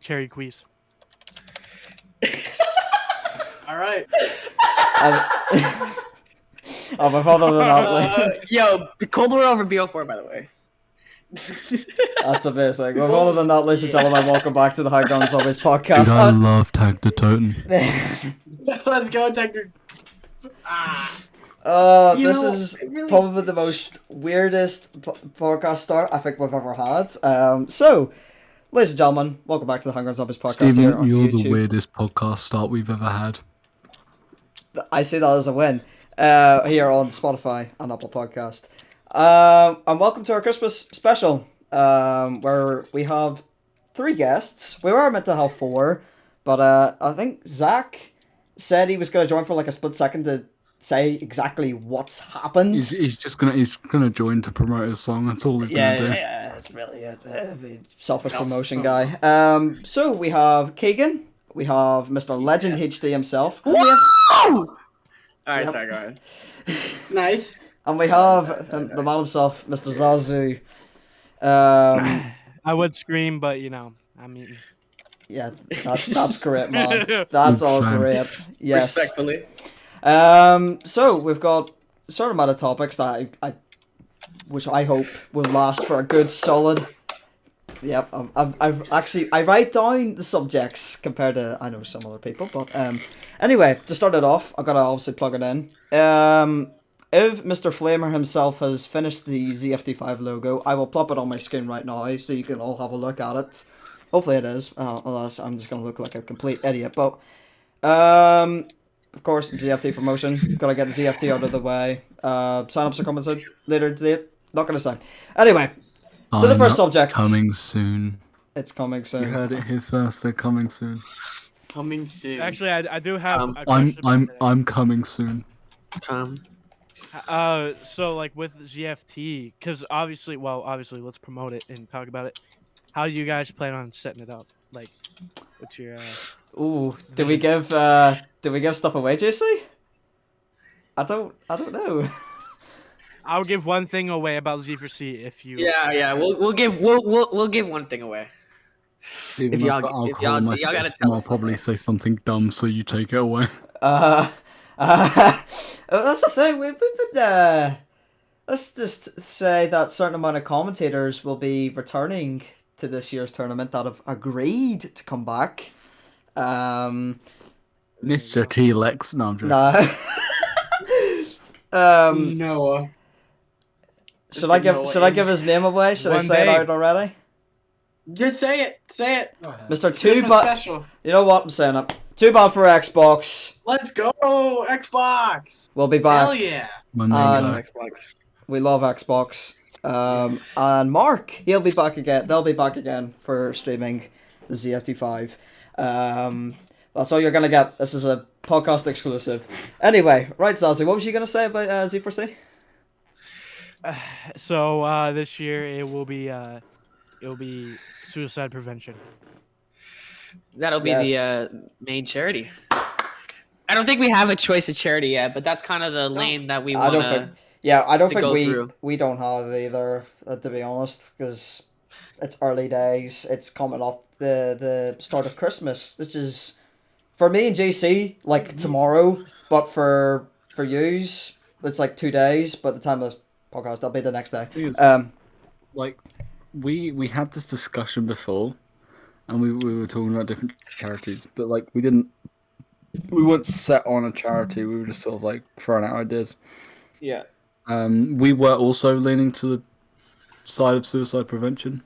cherry quiz. All right. Oh, my father did not leave. Yo, Coldwell over BO4, by the way. That's amazing. Well, other than that, ladies and gentlemen, welcome back to the High Ground Zombies podcast. Dude, I love Tag the Totem. Let's go, Detective. This is probably the most weirdest podcast start I think we've ever had. So, ladies and gentlemen, welcome back to the High Ground Zombies podcast here on you're YouTube. the weirdest podcast start we've ever had. I see that as a win. Here on Spotify and Apple Podcast. And welcome to our Christmas special, where we have 3 guests. We were meant to have 4, but I think Zach said he was going to join for like a split second to say exactly what's happened. He's gonna join to promote his song. That's all he's gonna do. Yeah, that's really it. Selfish promotion guy. So we have Keagan, we have Mr. LegendHD himself. Alright, sorry, go ahead. Nice. And we have the man himself, Mr. Zazu. I would scream, but you know, I mean, Yeah, that's great, man. That's all great. Yes. Respectfully. So we've got a certain amount of topics that which I hope will last for a good solid. Yep, I've actually I write down the subjects compared to I know some other people, but anyway, to start it off, I gotta obviously plug it in. If Mr. Flamer himself has finished the ZFT5 logo, I will plop it on my screen right now so you can all have a look at it. Hopefully it is, otherwise I'm just gonna look like a complete idiot. But of course, ZFT promotion. Gotta get the ZFT out of the way. Sign-ups are coming soon. Later today. Not gonna say. Anyway. To the first subject. Coming soon. It's coming soon. You heard it here first. They're coming soon. Coming soon. Actually, I do have. I'm coming soon. So like with ZFT, because obviously, let's promote it and talk about it. How do you guys plan on setting it up? Like, what's your? Ooh, do we give stuff away, JC? I don't know. I'll give one thing away about Z4C if you. Yeah. We'll give one thing away. If y'all gotta tell us, I'll probably say something dumb, so you take it away. That's the thing. Let's just say that certain amount of commentators will be returning to this year's tournament that have agreed to come back. Mr. T-Lex, no, I'm joking. Noah. Should I give his name away? Should I say it out already? Just say it. Say it. Mr. Too Bad. Special. You know what? I'm saying it. Too Bad for Xbox. Let's go, Xbox. We'll be back. Hell yeah. Xbox. We love Xbox. And Mark, he'll be back again. They'll be back again for streaming the ZFT5. That's all you're gonna get. This is a podcast exclusive. Anyway, right, Zazu, what was you gonna say about Z4C? So this year it will be suicide prevention. That'll be the main charity. I don't think we have a choice of charity yet, but that's kind of the lane that we want to. I don't think we don't have either, to be honest, because it's early days. It's coming up the start of Christmas, which is for me and JC like tomorrow, but for yous it's like 2 days. But the time of this podcast, that'll be the next day. Like we had this discussion before, and we were talking about different charities, but like we weren't set on a charity. We were just sort of like throwing out ideas. Yeah. We were also leaning to the side of suicide prevention.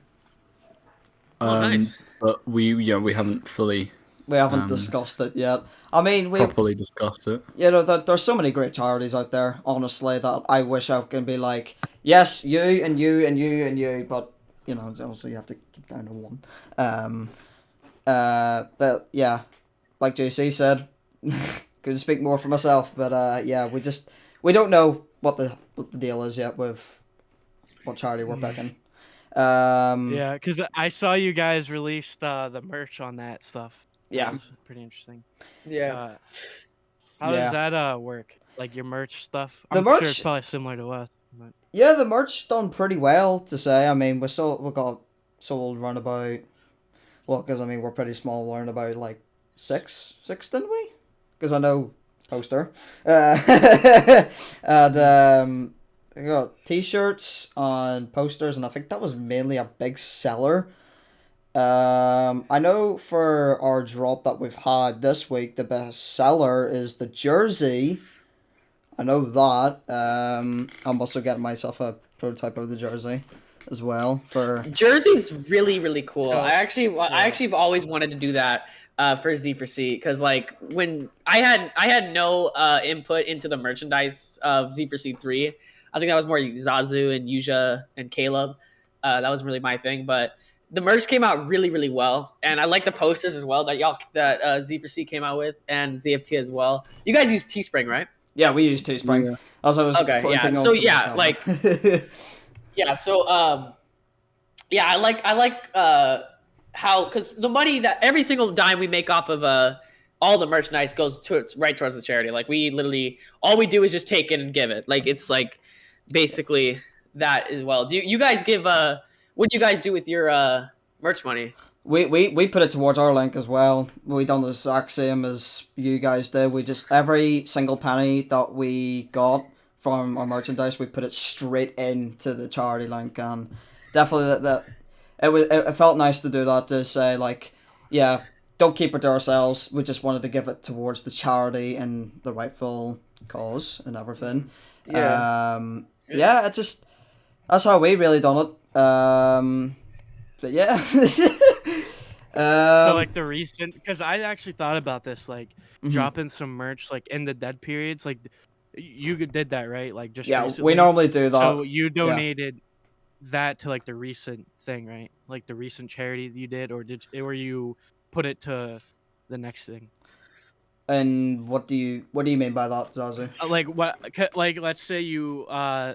Nice. But we haven't fully. We haven't discussed it yet. I mean, we properly discussed it. You know, there's so many great charities out there, honestly, that I wish I can be like, yes, you and you and you and you, but you know, obviously you have to keep down to one. But yeah, like JC said, couldn't speak more for myself, but yeah, we don't know what the deal is yet with what charity we're picking. Yeah, because I saw you guys released the merch on that stuff. Yeah, that was pretty interesting. Yeah. How does that work? Like your merch stuff? The I'm merch sure it's probably similar to us. But... Yeah, the merch done pretty well to say. I mean, we got sold around about Well, because I mean we're pretty small. Learned about like six, didn't we? Because I know poster. And I got T-shirts and posters, and I think that was mainly a big seller. I know for our drop that we've had this week, the best seller is the jersey. I know that. I'm also getting myself a prototype of the jersey as well for. Jersey's really really cool. So- I actually have always wanted to do that for Z4C because like when I had no input into the merchandise of Z4C 3. I think that was more Zazu and Yuja and Caleb. That was really my thing, but the merch came out really really well, and I like the posters as well that Z4C came out with, and ZFT as well. You guys use Teespring, right? Yeah, we use Teespring. Yeah. Also, I was Okay, yeah. pointing So onto the yeah, camera. like yeah. So yeah, I like how because the money that every single dime we make off of all the merchandise goes right towards the charity. Like we literally all we do is just take it and give it. Like it's like basically that as well. Do you guys give what do you guys do with your merch money? We put it towards our link as well. We done the exact same as you guys did. We just every single penny that we got from our merchandise, we put it straight into the charity link, and definitely that it felt nice to do that, to say like, yeah, don't keep it to ourselves. We just wanted to give it towards the charity and the rightful cause and everything. Yeah. Yeah, it just that's how we really done it. But yeah. So like the recent, because I actually thought about this, like Mhm. dropping some merch like in the dead periods. Like you did that, right? Like just Yeah, recently. we normally do that. So you donated that to like the recent thing, right? Like the recent charity you did, or you put it to the next thing? And what do you mean by that, Zazu? Like what? Like let's say you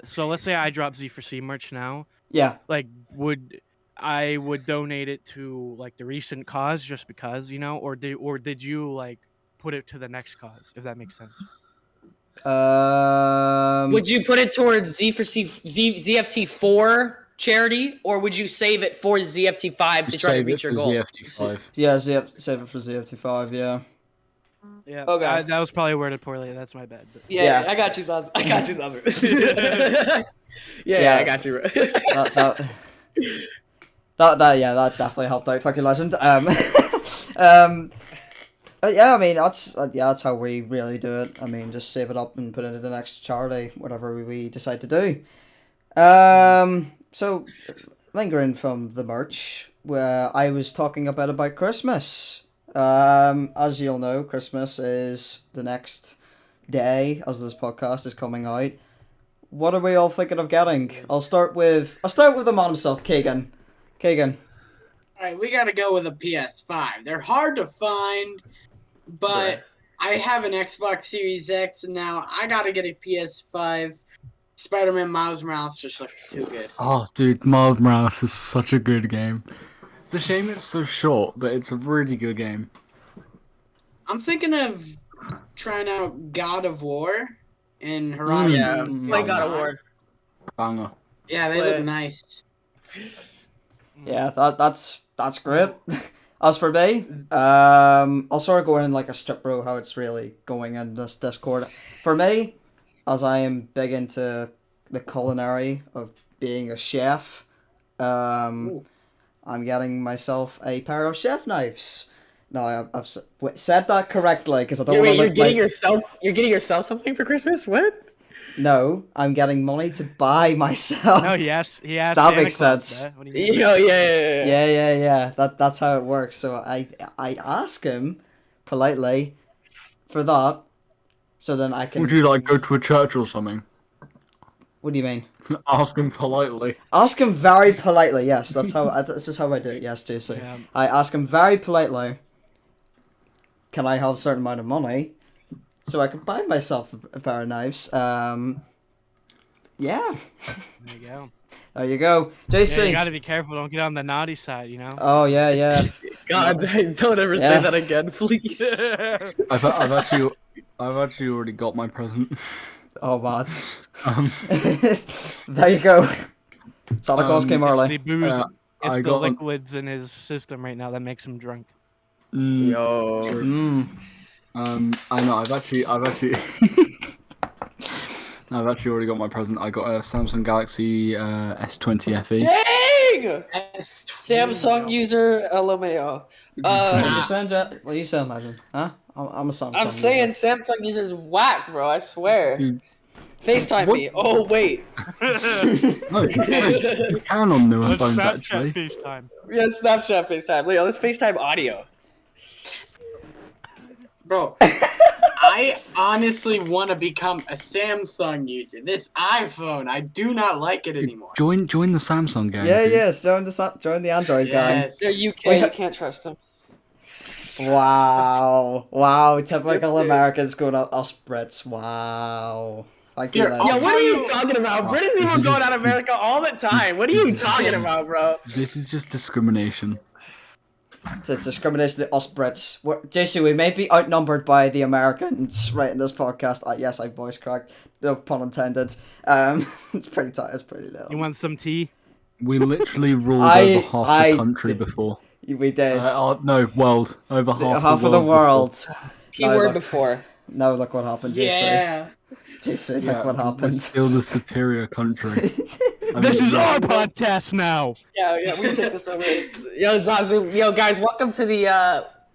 so let's say I drop Z4C merch now. Yeah. Like I would donate it to like the recent cause just because, or did you like put it to the next cause, if that makes sense? Would you put it towards ZFT4 charity, or would you save it for ZFT5 to try to reach your goal? ZFT5. Yeah, save it for ZFT5. Yeah. Yeah. Okay. That was probably worded poorly. That's my bad. But... Yeah, Yeah. I got you, Zazu. I got you, Zazu. Yeah. I got you. That definitely helped out. Fucking legend. Yeah, I mean that's how we really do it. I mean, just save it up and put it into the next charity, whatever we decide to do. So lingering from the merch, where I was talking about Christmas. As you'll know, Christmas is the next day as this podcast is coming out. What are we all thinking of getting? I'll start with the man himself, Keagan. Keagan. Alright, we gotta go with a PS5. They're hard to find, but I have an Xbox Series X, and now I gotta get a PS5. Spider-Man Miles Morales just looks too good. Oh, dude, Miles Morales is such a good game. It's a shame it's so short, but it's a really good game. I'm thinking of trying out God of War and Horizon. Yeah, play Zero God of Dawn. War. Banger. Yeah, they look nice. Yeah, that's great. As for me, I'll sort of go in like a strip row how it's really going in this Discord. For me, as I am big into the culinary of being a chef, I'm getting myself a pair of chef knives. No, I've said that correctly because I don't want to You're getting yourself something for Christmas? What? No, I'm getting money to buy myself. No, yes, he asked. That Santa makes Claus, sense. bruh. What do you mean? Yeah. That's how it works. So I ask him politely for that, so then I can. Would you like go to a church or something? What do you mean? Ask him politely. Ask him very politely. Yes, that's how. This is how I do it. Yes, JC. Yeah. I ask him very politely. Can I have a certain amount of money, so I can buy myself a pair of knives? Yeah. There you go. There you go, Yeah, JC. you gotta be careful. Don't get on the naughty side, Oh yeah. God, don't ever Yeah. say that again, please. I've actually already got my present. Oh man. Um, There you go. Santa Claus came It's early. the booze. It's I the got liquids in his system right now that makes him drunk. Yo. I know. I've actually I've actually already got my present. I got a Samsung Galaxy S20 FE. Dang! That's Samsung user LMAO. What you saying, Jet? What you saying, Imagine? Huh? I'm a Samsung. I'm saying user. Samsung users whack, bro. I swear. Dude. FaceTime What? me. Oh wait. No, you can on newer Let's phones Snapchat actually. Yeah, FaceTime. Snapchat FaceTime. Leo, let's FaceTime audio. Bro, I honestly want to become a Samsung user. This iPhone, I do not like it anymore. Join the Samsung gang. Yeah, dude. yes. Join the Android gang. Yes. They're UK. Wait, You can't trust them. Wow. Typical Dude. Americans going out us Brits. Wow. Like Here, that. I'll Yo, what tell are you you- talking about? Oh, British this people is going just- out of America all the time. What are you talking about, bro? This is just discrimination. It's discrimination to us Brits. JC, we may be outnumbered by the Americans right in this podcast. Yes, I voice cracked. No pun intended. It's pretty tight. It's pretty little. You want some tea? We literally ruled I- over half I the country did- before. We did. No, world. Over half of the world. Keyword look. before. Now look what happened, JC. Yeah. JC, Yeah, look what we're happened. still the superior country. I This mean, is our podcast now. Yeah, we take this over. Yo, Zazu. Yo, guys, welcome to the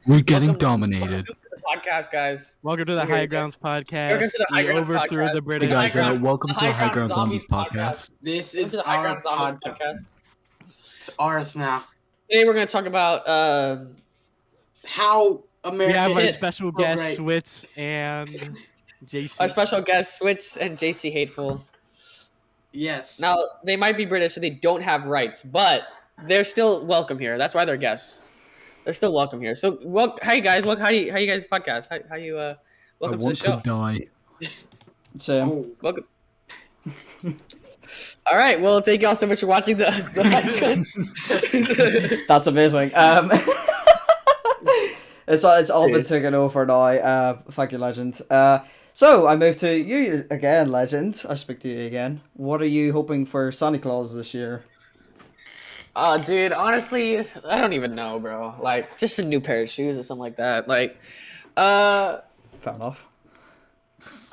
We're getting welcome- dominated. podcast, guys. Welcome to the Here, High Grounds podcast. welcome to the High We Grounds overthrew podcast. the Hey British. guys, High Ground- welcome to High the High Ground Ground Zombies Zombies podcast. podcast. This Welcome is to the High our Ground Zombies podcast. podcast. It's ours now. Today we're going to talk about How We America have our is special so guest, great. Switz and JC. our special guests, Switz and JC Hateful. Yes. Now, they might be British, so they don't have rights, but they're still welcome here. That's why they're guests. They're still welcome here. So, hey guys, how you guys podcast? How you I welcome to the want show? to die. Same. Oh, Welcome. All right. Well, thank you all so much for watching the That's amazing. It's all been taken over now. Thank you, Legend. So I move to you again, Legend. I speak to you again. What are you hoping for Santa Claus this year? Dude, honestly, I don't even know, bro. Like, just a new pair of shoes or something like that. Like, Fair enough.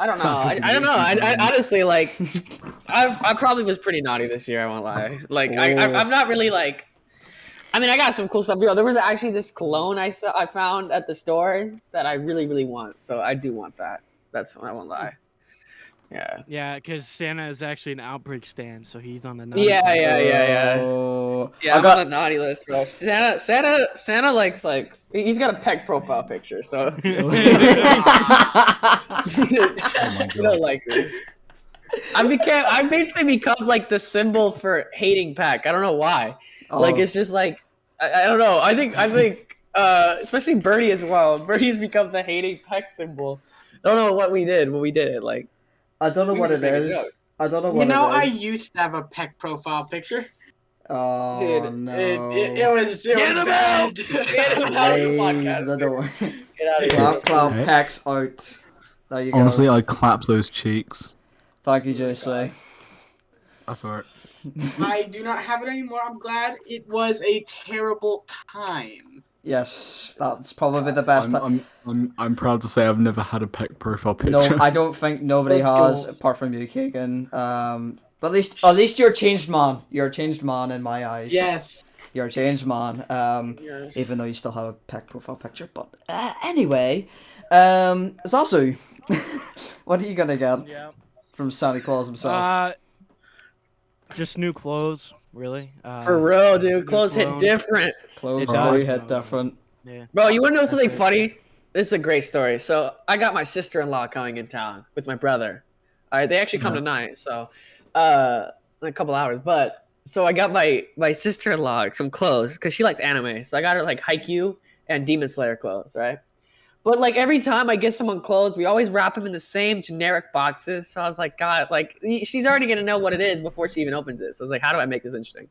I don't know. Santa's I don't know. I amazing. honestly, like, I probably was pretty naughty this year. I won't lie. Like, I'm not really like. I mean, I got some cool stuff. Yo, there was actually this cologne I found at the store that I really, really want. So I do want that. That's I won't lie. Yeah. Yeah, because Santa is actually an outbreak stand, so he's on the Yeah. Oh, Yeah, I'm on the naughty list, bro. Santa likes like he's got a peg profile picture, so Oh my you don't like me. I basically become like the symbol for hating Peck. I don't know why. Like Oh. it's just like I don't know. I think especially Birdie as well. Birdie's become the hating Peck symbol. I don't know what we did, but we did it. Like I don't know we what just it make a is. joke. I don't know you what know, it I is. used to have a peck profile picture. Oh Dude, no! It was Get him bad. Get him out of the Leave podcast. the door. Get out of here. Clap, Okay. pecs out. There you go. Honestly, I clap those cheeks. Thank you, JC. That's alright. I do not have it anymore. I'm glad. It was a terrible time. Yes, that's probably the best. I'm proud to say I've never had a pec profile picture. No, I don't think nobody Let's has go. apart from you, Keagan. But at least you're a changed man. You're a changed man in my eyes. Yes. You're a changed man. Yes. Even though you still have a pec profile picture. But anyway, Zazu, what are you gonna get Yeah. from Santa Claus himself? Just new clothes, really. For real, dude. new Clothes hit cologne. different. Clothes it do does. hit different. Yeah. Bro, you want to know something That's it. funny? This is a great story. So I got my sister-in-law coming in town with my brother. All right, they actually come tonight, so in a couple hours. But so I got my sister-in-law some clothes because she likes anime. So I got her like Haikyuu and Demon Slayer clothes, right? But like every time I get someone clothes, we always wrap them in the same generic boxes. So I was like, God, like she's already gonna know what it is before she even opens it. So I was like, how do I make this interesting?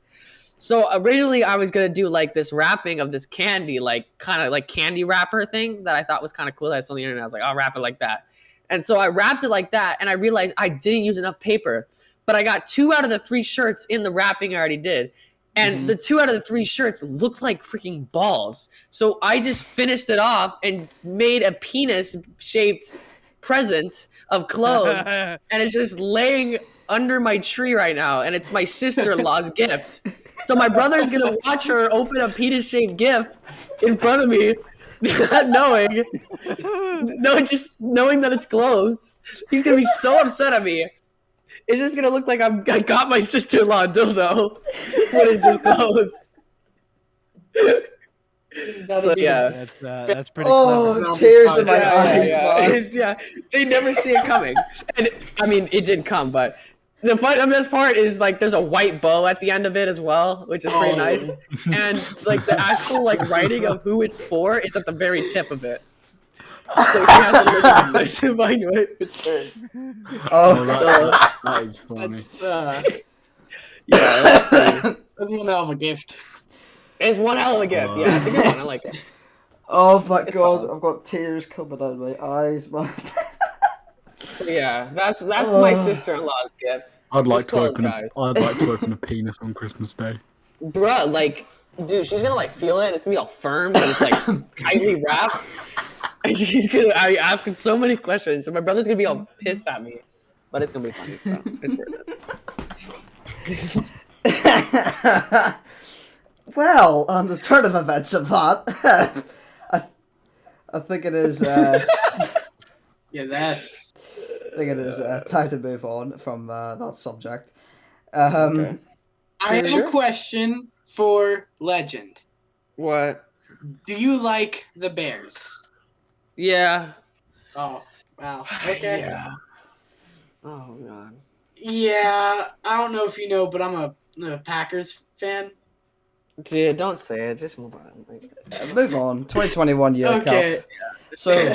So originally I was gonna do like this wrapping of this candy, like kind of like candy wrapper thing that I thought was kind of cool. That I saw on the internet. I was like, I'll wrap it like that. And so I wrapped it like that, and I realized I didn't use enough paper. But I got 2 out of the 3 shirts in the wrapping I already did. And the 2 out of the 3 shirts looked like freaking balls. So I just finished it off and made a penis-shaped present of clothes, and it's just laying under my tree right now, and it's my sister-in-law's gift. So my brother's gonna watch her open a penis-shaped gift in front of me, not knowing that it's clothes. He's gonna be so upset at me. It's just gonna look like I got my sister-in-law a dildo when it's just closed. So yeah, That's pretty Oh, clever. tears in my eyes, man. yeah. They never see it coming, and I mean, it did come, but the best part is like there's a white bow at the end of it as well, which is pretty nice, and like the actual like writing of who it's for is at the very tip of it. So you have to look at it to find what it's for. Oh, That is funny. That's one hell of a gift. It's one hell of a gift. Yeah, it's a good one. I like it. oh my It's god, solid. I've got tears coming out of my eyes, man. So yeah, that's my sister-in-law's gift. I'd like She's to close, guys. open a penis on Christmas Day. Bruh, like, dude, she's gonna like feel it, and it's gonna be all firm, but it's like tightly wrapped. And she's gonna I asking so many questions, so my brother's gonna be all pissed at me. But it's gonna be funny, so it's worth it. Well, on the turn of events of that, I think it is. Yeah, that's. I think it is time to move on from that subject. Okay. I have Sure. a question for Legend. What? Do you like the Bears? Yeah. Oh, wow. Okay. Yeah. Oh god. Yeah, I don't know if you know, but I'm a Packers fan. Dude, don't say it. Just move on. Like, Move on. 2021 year Okay. cup. So,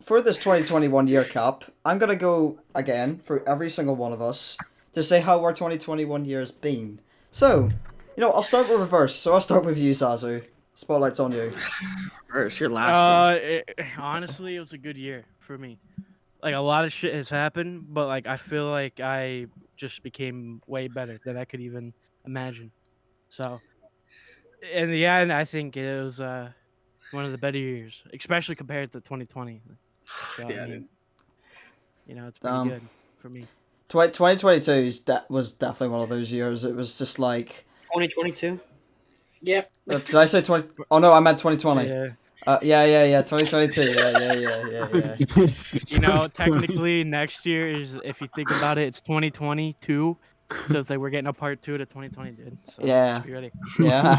for this 2021 year cup, I'm gonna go again through every single one of us to say how our 2021 year has been. So, I'll start with reverse. So I'll start with you, Zazu. Spotlight's on you. first, your last one. Honestly, it was a good year for me. Like, a lot of shit has happened, but like I feel like I just became way better than I could even imagine. So, in the end, I think it was one of the better years, especially compared to 2020. So, Yeah, I mean, dude. it's pretty good for me. 2022 was definitely one of those years. It was just like, 2022. Yep. did I say 20? Oh no, I meant 2020. Yeah. Yeah, 2022. Yeah. Technically, next year is, if you think about it, it's 2022. So it's like we're getting a part 2 to 2020, dude. So Yeah. be ready. Yeah.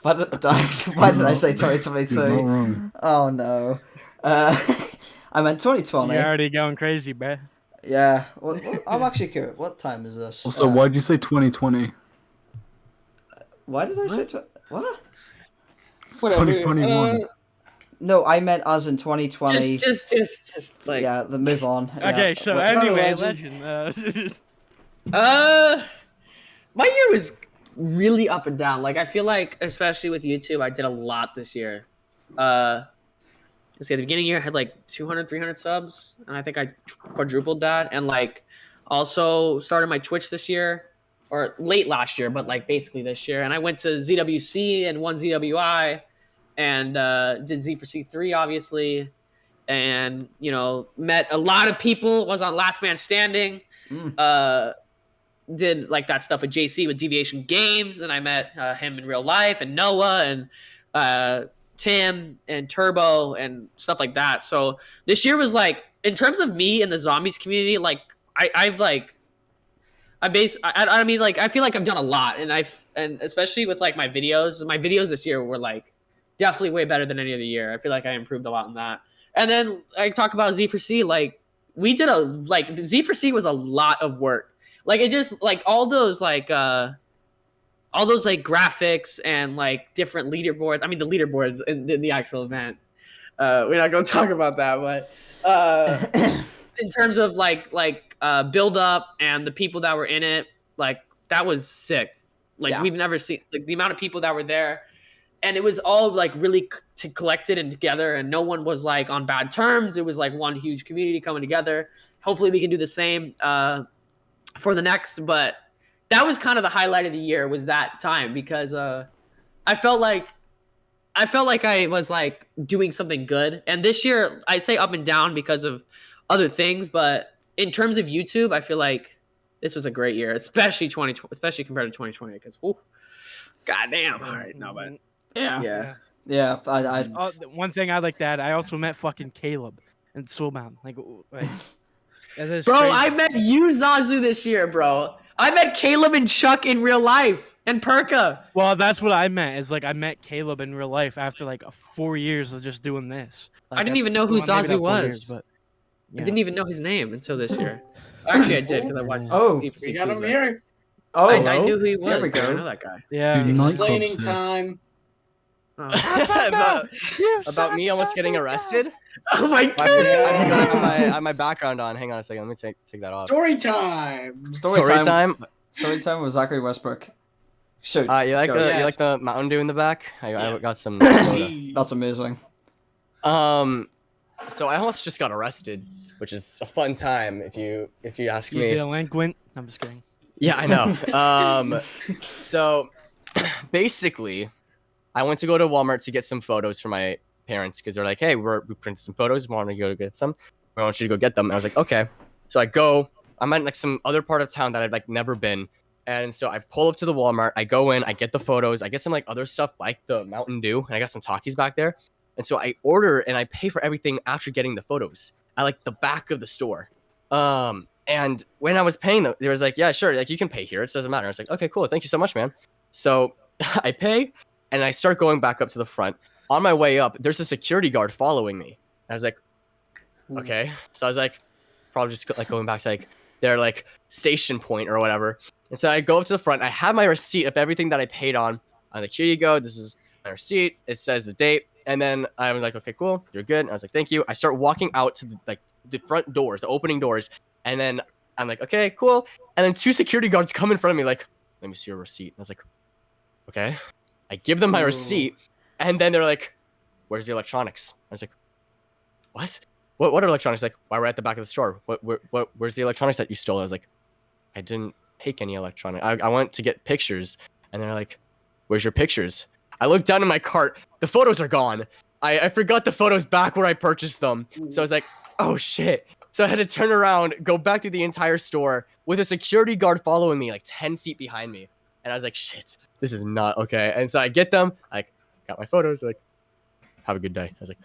Why did I say You're not 2022? wrong. Oh no. I meant 2020. You're already going crazy, bruh. Yeah. Well, I'm actually curious. What time is this? Also, why'd you say 2020? Why did I say what? It's Whatever. 2021. No, I meant as in 2020. Just like. Yeah. The move on. Yeah. Okay, so Well, anyway, Legend. Legend. My year was really up and down. Like, I feel like, especially with YouTube, I did a lot this year. Let's see, at the beginning of the year, I had like 200, 300 subs, and I think I quadrupled that. And like, also started my Twitch this year, or late last year, but like basically this year. And I went to ZWC and won ZWI, and did Z4C3 obviously, and met a lot of people. Was on Last Man Standing. Did like that stuff with JC with Deviation Games, and I met him in real life, and Noah, and Tim, and Turbo, and stuff like that. So this year was like, in terms of me and the zombies community, like I mean, like, I feel like I've done a lot, and especially with like my videos this year were like definitely way better than any other year. I feel like I improved a lot in that. And then I talk about Z4C, like we did Z4C was a lot of work. Like, it just, like, all those graphics and, like, different leaderboards. I mean, the leaderboards in the actual event. We're not going to talk about that, but in terms of, build up and the people that were in it, like, that was sick. Like, Yeah. we've never seen, like, the amount of people that were there. And it was all, like, really collected and together, and no one was, like, on bad terms. It was, like, one huge community coming together. Hopefully we can do the same for the next, but that was kind of the highlight of the year was that time because I felt like I was like doing something good. And this year I say up and down because of other things, but in terms of YouTube, I feel like this was a great year, especially especially compared to 2020 because goddamn. All right, no, but Yeah. One thing I like to add, I also met fucking Caleb in Soulbound. Like that is bro, crazy. I met you, Zazu, this year, bro. I met Caleb and Chuck in real life, and Perka. Well, that's what I meant. Is like I met Caleb in real life after like 4 years of just doing this. Like, I didn't that's- even know who well, maybe Zazu not 4 was. years, but I didn't even know his name until this year. Actually, I did because I watched Oh. ZFTW. We got him here. Oh, I knew who he was. Here we Bro. I go. know that guy. Yeah. Dude, night Explaining clubs, yeah. time. Oh. About me almost getting arrested? Oh my I god! forgot I have my background on. Hang on a second. Let me take that off. Story time. Story Story time. time. Story time with Zachery Westbrook. Shoot. You like Go. the Yes. you like the Mountain Dew in the back? I got some soda. That's amazing. So I almost just got arrested, which is a fun time if you ask You me. delinquent. I'm just kidding. Yeah, I know. So basically, I went to go to Walmart to get some photos for my parents because they're like, "Hey, we printed some photos. We want to go get some. I want you to go get them." And I was like, "Okay." So I go. I'm at like some other part of town that I've like never been, and so I pull up to the Walmart. I go in. I get the photos. I get some like other stuff like the Mountain Dew, and I got some Takis back there. And so I order and I pay for everything after getting the photos at like the back of the store. And when I was paying them, they was like, "Yeah, sure, like you can pay here. It doesn't matter." I was like, "Okay, cool. Thank you so much, man." So I pay and I start going back up to the front. On my way up, there's a security guard following me. And I was like, "Okay." So I was like, probably just like going back to like their like station point or whatever. And so I go up to the front. I have my receipt of everything that I paid on. I'm like, "Here you go. This is my receipt. It says the date." And then I'm like, "Okay, cool. You're good." And I was like, "Thank you." I start walking out to the front doors, the opening doors. And then I'm like, "Okay, cool." And then two security guards come in front of me like, "Let me see your receipt." And I was like, "Okay." I give them my receipt. And then they're like, "Where's the electronics?" I was like, "What? What are electronics?" Like, "Why we're at the back of the store? Where's the electronics that you stole?" I was like, "I didn't take any electronic. I went to get pictures." And they're like, "Where's your pictures?" I looked down in my cart. The photos are gone. I forgot the photos back where I purchased them. So I was like, "Oh shit." So I had to turn around, go back through the entire store with a security guard following me like 10 feet behind me. And I was like, "Shit, this is not okay." And so I get them, I got my photos, like, "Have a good day." I was like,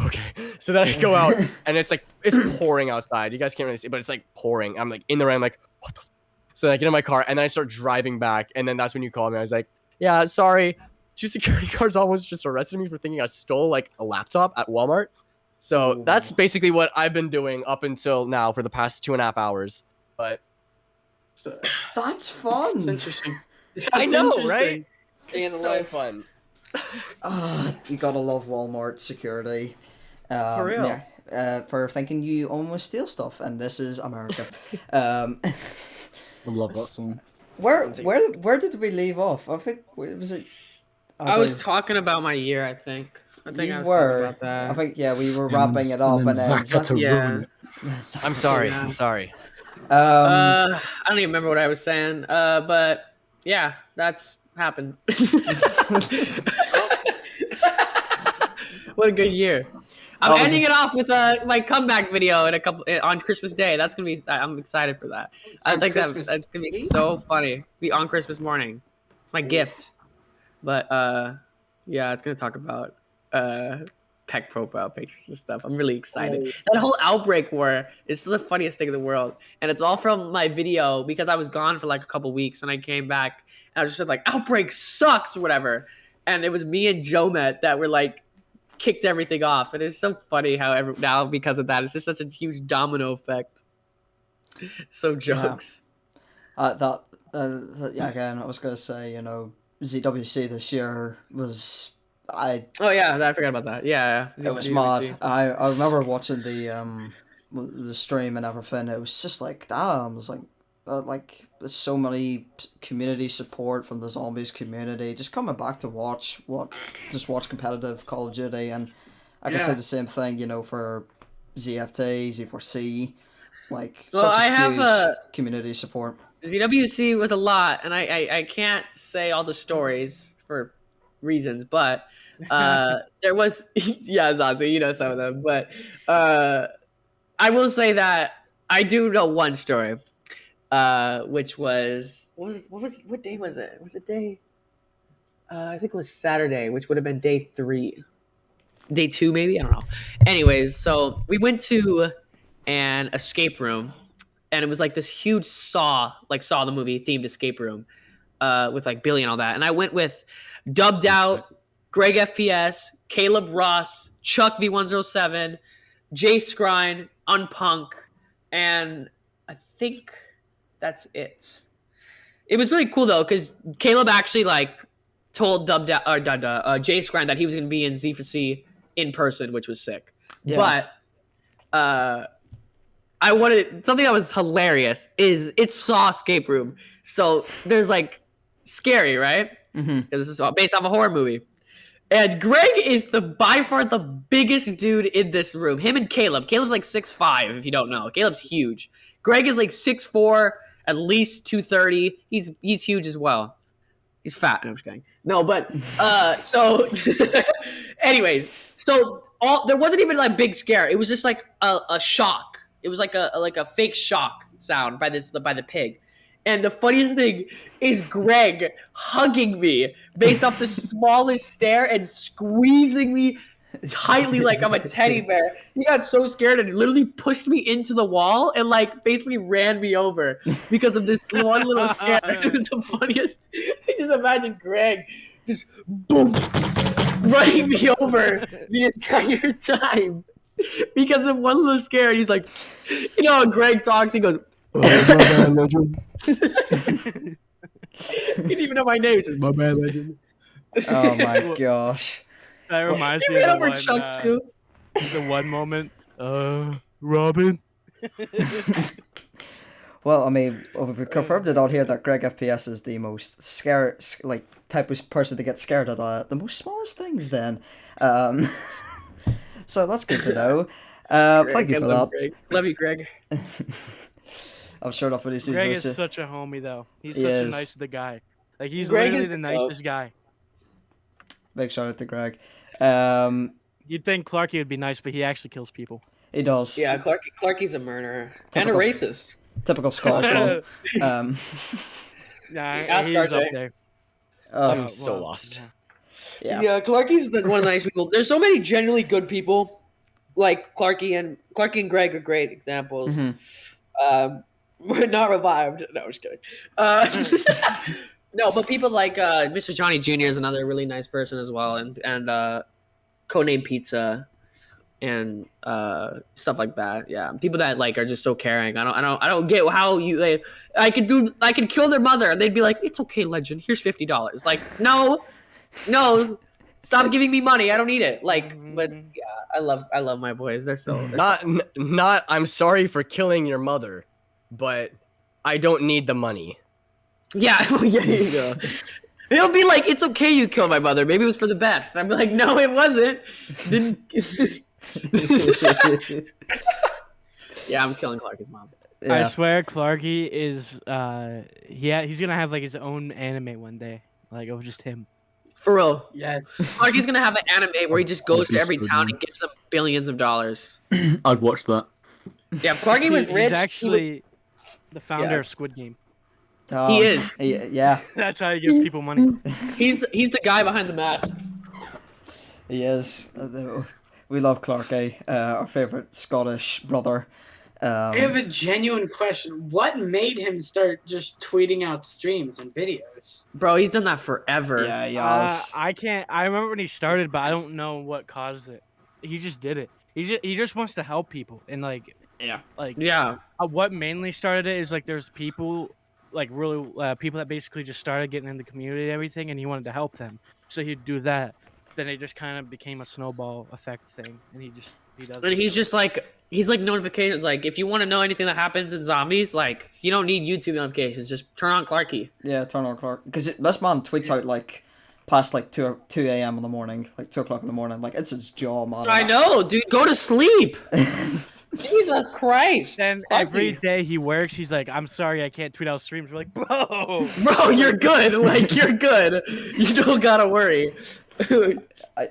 "Okay." So then I go out and it's pouring outside. You guys can't really see, but it's like pouring. I'm like in the rain, I'm like, "What the f-?" So I get in my car and then I start driving back. And then that's when you call me. I was like, "Yeah, sorry. Two security guards almost just arrested me for thinking I stole like a laptop at Walmart." So that's basically what I've been doing up until now for the past 2.5 hours. But That's fun. It's interesting. I That's know, interesting. right? Day in It's the so life. fun. You gotta love Walmart security. For real. For thinking you almost steal stuff, and this is America. I love that song. Where did we leave off? I think was it. I was talking about my year. I think I was talking about that. I think we were wrapping it up, and then and then Zach had to Yeah. ruin it. I'm sorry. Yeah. I'm sorry. I don't even remember what I was saying. But yeah, that's happened. What a good year! I'm ending it off with my comeback video in on Christmas Day. That's gonna be. I'm excited for that. I think Christmas that's gonna be so funny. Be on Christmas morning. It's my gift. But yeah, it's gonna talk about pec profile pictures and stuff. I'm really excited. That whole outbreak war is the funniest thing in the world, and it's all from my video because I was gone for like a couple weeks and I came back and I was just like, "Outbreak sucks" or whatever, and it was me and Jomet that were like kicked everything off, and it's so funny how now because of that, it's just such a huge domino effect. So jokes. Yeah, again, I was gonna say, ZWC this year was Oh yeah, I forgot about that. Yeah, it was mad. I remember watching the stream and everything. It was just like, damn. It was like there's so many community support from the zombies community just coming back to watch competitive Call of Duty, and I can say the same thing, for ZFT, Z4C, like Well, such I a have huge community support. ZWC was a lot, and I can't say all the stories for reasons, but there was yeah, Zazu, you know some of them, but I will say that I do know one story, which was what day was it? Was it day? I think it was Saturday, which would have been day 3, day 2 maybe. I don't know. Anyways, so we went to an escape room, and it was like this huge Saw the movie themed escape room, with like Billy and all that. And I went with Dubbed Out, Greg FPS, Caleb Ross, Chuck V107, Jay Scrine, Unpunk, and I think that's it. It was really cool though, because Caleb actually like told Jay Scrine that he was going to be in Z4C in person, which was sick. Yeah. But I wanted something that was hilarious. Is it's Saw escape room, so there's like scary, right? Because this is based off a horror movie. And Greg is by far the biggest dude in this room. Him and Caleb. Caleb's like 6'5", if you don't know. Caleb's huge. Greg is like 6'4", at least 230. He's huge as well. He's fat. No, I'm just kidding. No, but so anyways, so there wasn't even like big scare. It was just like a shock. It was like a fake shock sound by the pig. And the funniest thing is Greg hugging me based off the smallest stair and squeezing me tightly like I'm a teddy bear. He got so scared and literally pushed me into the wall and like basically ran me over because of this one little scare. It was the funniest. I just imagine Greg just boom running me over the entire time because of one little scare. And he's like, you know, when Greg talks, he goes, "Oh, my bad, legend." He didn't even know my name. He says, "My bad, legend." Oh my gosh. That reminds He me ran of over the one, Chuck too. the one moment. Robin. Well, I mean, we've confirmed it out here that Greg FPS is the most type of person to get scared at the most smallest things. Then, so that's good to know. Thank you for that. Greg. Love you, Greg. I'm sure enough when he sees Greg this. is such a homie, though. He's He such is. a nice guy. Like he's Greg literally is the the nicest guy. Big shout out to Greg. You'd think Clarky would be nice, but he actually kills people. He does. Yeah, Clarky's a murderer and a Typical- racist. Typical Scottish one. Nah, Ask he's up RJ. there. I'm so lost. Yeah. Clarky's one of the nice people. There's so many genuinely good people, like Clarky and Greg are great examples. We're not revived. No, I'm just kidding. No, but people like Mr. Johnny Jr. is another really nice person as well, and Codename Pizza and stuff like that. Yeah, people that like are just so caring. I don't get how you like. I could kill their mother, and they'd be like, "It's okay, Legend. Here's $50." Like, no, stop giving me money. I don't need it. Like, but yeah, I love my boys. They're so Not. I'm sorry for killing your mother, but I don't need the money. yeah, yeah, you go. It'll be like, "It's okay you killed my mother. Maybe it was for the best." And I'd be like, "No, it wasn't." Didn't. Yeah, I'm killing Clarky's mom. Yeah. I swear, Clarky is he's gonna have like his own anime one day, like of just him. For real. Yes. Clarky's gonna have an anime where he just goes to every Squid town Game. and gives them billions of dollars. I'd watch that. Yeah, Clarky was He's rich. actually the founder Yeah. of Squid Game. He is. Yeah, That's how he gives people money. He's the guy behind the mask. he is. We love Clarky, our favorite Scottish brother. I have a genuine question. What made him start just tweeting out streams and videos? Bro, he's done that forever. Yeah, he has. I remember when he started, but I don't know what caused it. He just did it. He just wants to help people, and like Yeah. what mainly started it is like there's people like really people that basically just started getting in the community and everything, and he wanted to help them, so he'd do that. Then it just kind of became a snowball effect thing, and he does. And he's like notifications. Like, if you want to know anything that happens in zombies, like, you don't need YouTube notifications. Just turn on Clarky. Yeah, turn on Clark. Because this man tweets out like past like 2 a.m. in the morning, like 2 o'clock in the morning. Like, it's his jaw, man. I know, dude. Go to sleep. Jesus Christ! And Fuck every you. day he works, he's like, "I'm sorry, I can't tweet out streams." We're like, "Bro, Bro, you're good. Like you're good. You don't gotta worry.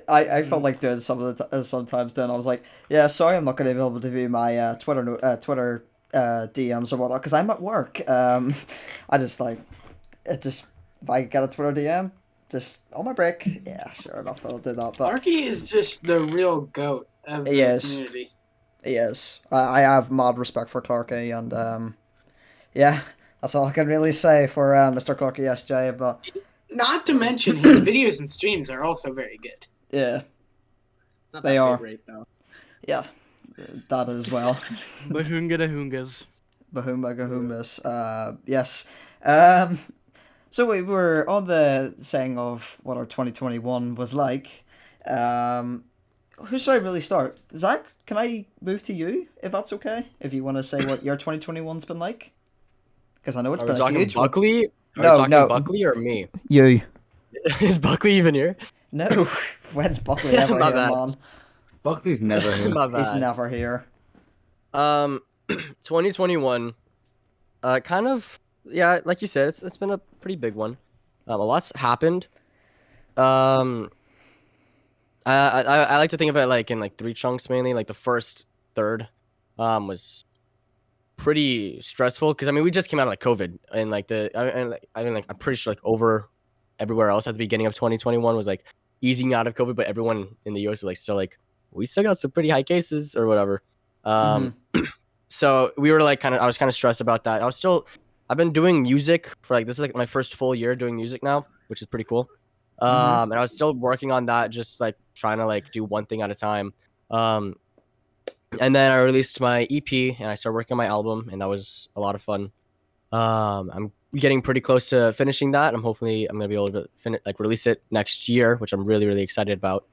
I felt like doing some of the sometimes. Then I was like, yeah, sorry, I'm not going to be able to view my Twitter DMs or whatnot because I'm at work. I just like it. Just if I get a Twitter DM, just on my break, yeah, sure enough, I'll do that. But Arky is just the real goat of the Yes. community. yes, I have mad respect for Clarky, and yeah, that's all I can really say for Mr. Clarky SJ. But Not to mention, his videos and streams are also very good. yeah, Not They that are. Great, though. yeah, that as well. bahunga da hungas." Bahuma Gahumas. Yes. So we were on the saying of what our 2021 was like. Who should I really start? Zach, can I move to you if that's okay? If you want to say what your 2021's been like, because I know it's Are we been a talking huge one. Buckley? Are No, we talking no. Buckley or me? You. Is Buckley even here? No. When's Buckley ever My here, bad. man? Buckley's never here. My He's bad. never here. 2021. Kind of. Yeah, like you said, it's been a pretty big one. A lot's happened. I like to think of it like in like three chunks mainly. Like the first third, was pretty stressful because I mean we just came out of like COVID and like I'm pretty sure like over everywhere else at the beginning of 2021 was like easing out of COVID, but everyone in the US is like still like we still got some pretty high cases or whatever. So we were like I was kind of stressed about that. I've been doing music for like this is like my first full year doing music now, which is pretty cool. And I was still working on that, just like trying to like do one thing at a time. And then I released my EP and I started working on my album, and that was a lot of fun. I'm getting pretty close to finishing that. I'm gonna be able to release it next year, which I'm really, really excited about.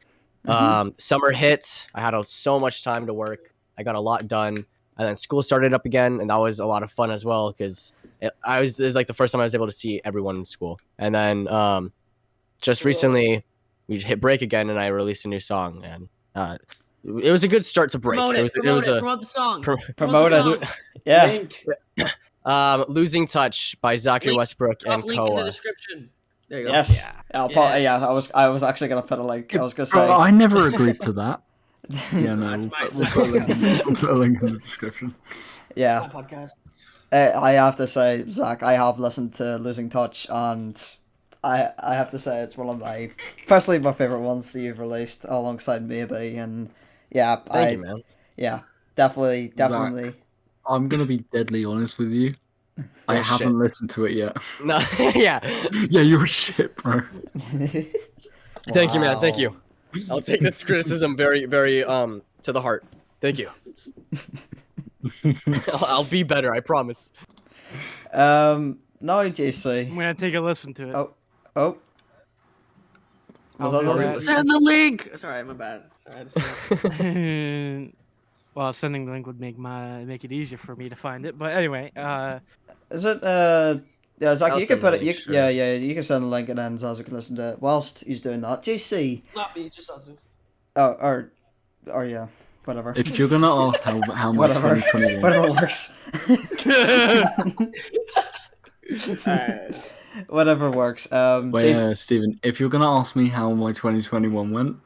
Summer hit. I had so much time to work. I got a lot done, and then school started up again, and that was a lot of fun as well because it was like the first time I was able to see everyone in school. And then just recently we hit break again, and I released a new song, and it was a good start to break. Promote it. Promote Promote the song. Promote the it. song. Yeah. Link. Losing Touch by Zachery Link- Westbrook Drop and link in the Koa. description. There you go. Yes. Yeah. Yeah. I was actually gonna put a link. I was gonna Bro, say. I never agreed to that. Yeah, no, That's we'll my put a link we'll put a link in the description. Yeah. Podcast. I have to say, Zach, I have listened to Losing Touch, and I have to say it's one of my personally my favorite ones that you've released alongside Maybe, and yeah, Thank you, man. yeah, definitely. I'm gonna be deadly honest with you. I Oh, haven't shit. listened to it yet. No, yeah. Yeah, you're shit, bro. Thank you, man. Thank Wow. you. I'll take this criticism very, very to the heart. Thank you. I'll be better. I promise. No, I'm JC. gonna take a listen to it. Oh. Was I'll that be us? right- Send the link. Sorry, my bad. Sorry. Well, sending the link would make it easier for me to find it. But anyway, Is it yeah, Zach, I'll you can send put the it. link, You, sure. yeah, you can send the link, and then Zazu can listen to it whilst he's doing that. JC. Not me, just Zazu. Oh, or yeah, whatever. If you're gonna ask how my Whatever. 2021 Whatever works. Alright. Whatever works. Wait, Jason, Steven, if you're gonna ask me how my 2021 went,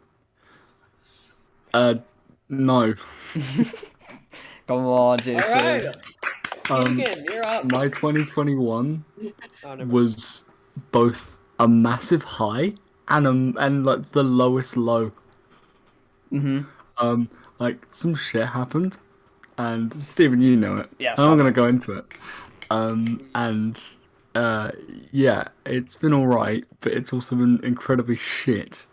no. come on, JC. Alright. Um, Keagan, you're up. my 2021 Oh, never. was both a massive high and like the lowest low. Like some shit happened, and Steven, you know it. Yes, I'm not I gonna go into it. And yeah, it's been alright, but it's also been incredibly shit.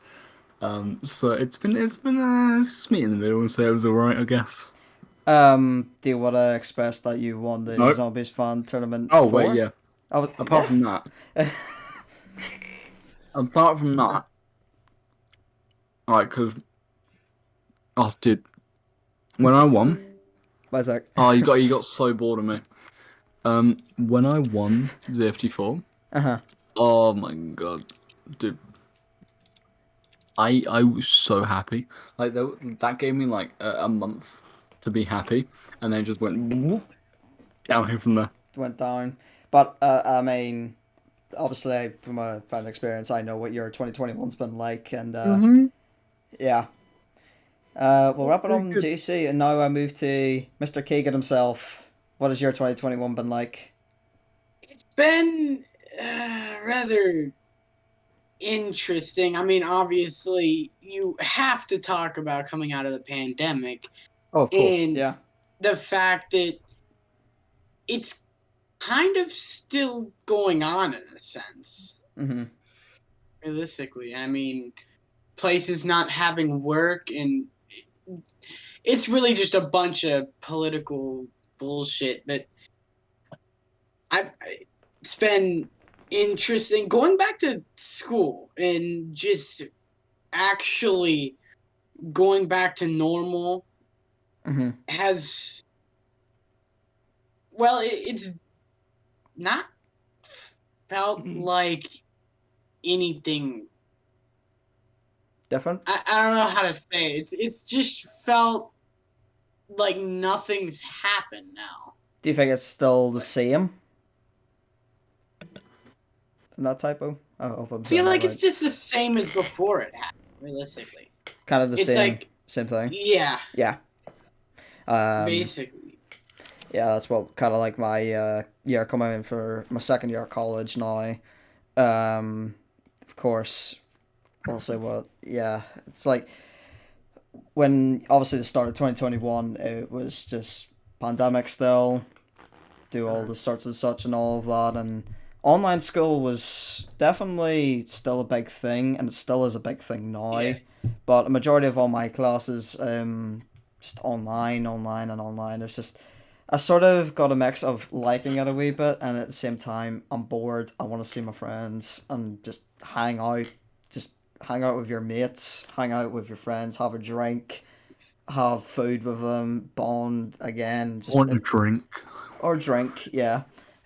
So it's just meet in the middle and say it was alright, I guess. Do you want to express that you won the Nope. Zombies fan tournament? Oh before? wait, yeah. Oh, Apart from that, like, cause, oh dude, when I won, where's that? oh you got so bored of me. When I won ZFT4, oh my god, dude, I was so happy. Like that gave me like a month to be happy, and then just went whoop, downhill from there. Went down. But I mean, obviously from a fan experience, I know what your 2021's been like, and yeah. We'll wrap it on Good. JC, and now I move to Mr. Keagan himself. What has your 2021 been like? It's been rather interesting. I mean, obviously, you have to talk about coming out of the pandemic Oh, of course. and Yeah. the fact that it's kind of still going on in a sense. Mm-hmm. Realistically, I mean, places not having work, and it's really just a bunch of political bullshit. But it's been interesting going back to school and just actually going back to normal Mm-hmm. has, well, it's not felt like anything. Different? I don't know how to say it. It's just felt like nothing's happened now. Do you think it's still the same? In that typo? I hope I'm I saying feel that like right. it's just the same as before it happened, realistically. Kind of the It's same, like, same thing. yeah, Yeah. basically. Yeah, that's what kind of like my year coming in for my second year of college now. Of course, I'll say what. Yeah, it's like when obviously the start of 2021, it was just pandemic still, do all the sorts of such and all of that, and online school was definitely still a big thing, and it still is a big thing now. Yeah. But a majority of all my classes, just online, and online. It's just I sort of got a mix of liking it a wee bit, and at the same time, I'm bored. I want to see my friends and just hang out. Just hang out with your mates, hang out with your friends, have a drink, have food with them, bond again. Just Want a drink or drink, yeah.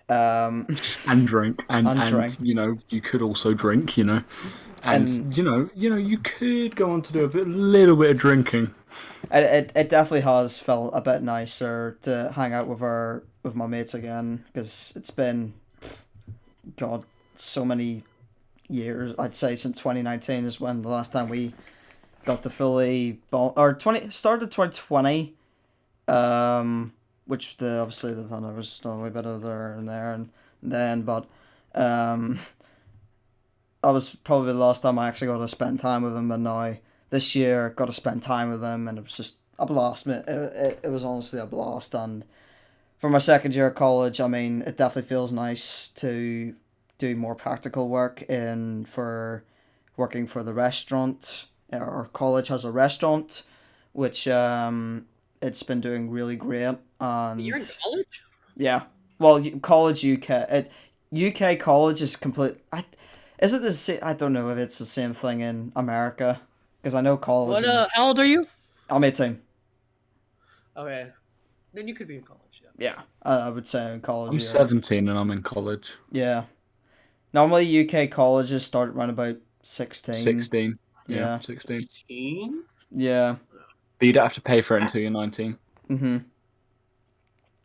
Um, and drink And and drink. you know you could also drink, you know, and, And- you could go on to do little bit of drinking. it definitely has felt a bit nicer to hang out with my mates again, because it's been, God, so many years. I'd say since 2019 is when the last time we got to fully bond, or 20 started 2020, which obviously the pandemic was still a wee bit of there and there and then, but that was probably the last time I actually got to spend time with them, and now this year got to spend time with them, and it was just a blast. It was honestly a blast, and for my second year of college, I mean, it definitely feels nice to do more practical work for working for the restaurant. Our college has a restaurant, which it's been doing really great, and You're in college? yeah, well, college UK, UK college is complete. Is it the same? I don't know if it's the same thing in America, because I know college. What? How old are you? I'm 18. Okay, then you could be in college. Yeah. Yeah, I would say in college. I'm 17 and I'm in college. Yeah. Normally, UK colleges start around about 16. 16. Yeah. 16. 16? Yeah. But you don't have to pay for it until you're 19. Mm-hmm.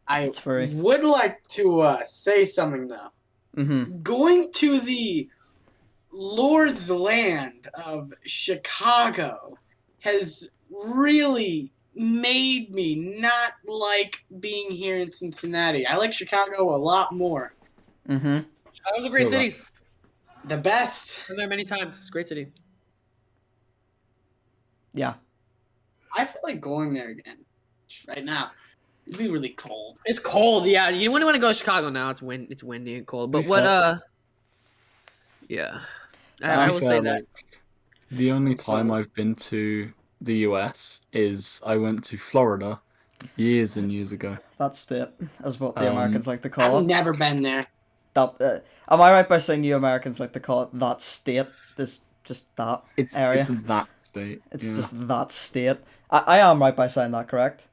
I It's free. would like to say something, though. Mm-hmm. Going to the Lord's land of Chicago has really made me not like being here in Cincinnati. I like Chicago a lot more. Mm-hmm. That was a great You're city. The best. Been there many times. It's a great city. Yeah. I feel like going there again right now. It'd be really cold. It's cold. Yeah, you wouldn't want to go to Chicago now. It's windy and cold. But Be what? fair. Yeah. To I be will fair, say that. like, the only So- time I've been to the US is I went to Florida years and years ago. That's state, is what the Um, Americans like to call I've it. never been there. That am I right by saying you Americans like to call it that state? This just that It's area. It's that state. It's yeah. just that state. I am right by saying that, correct?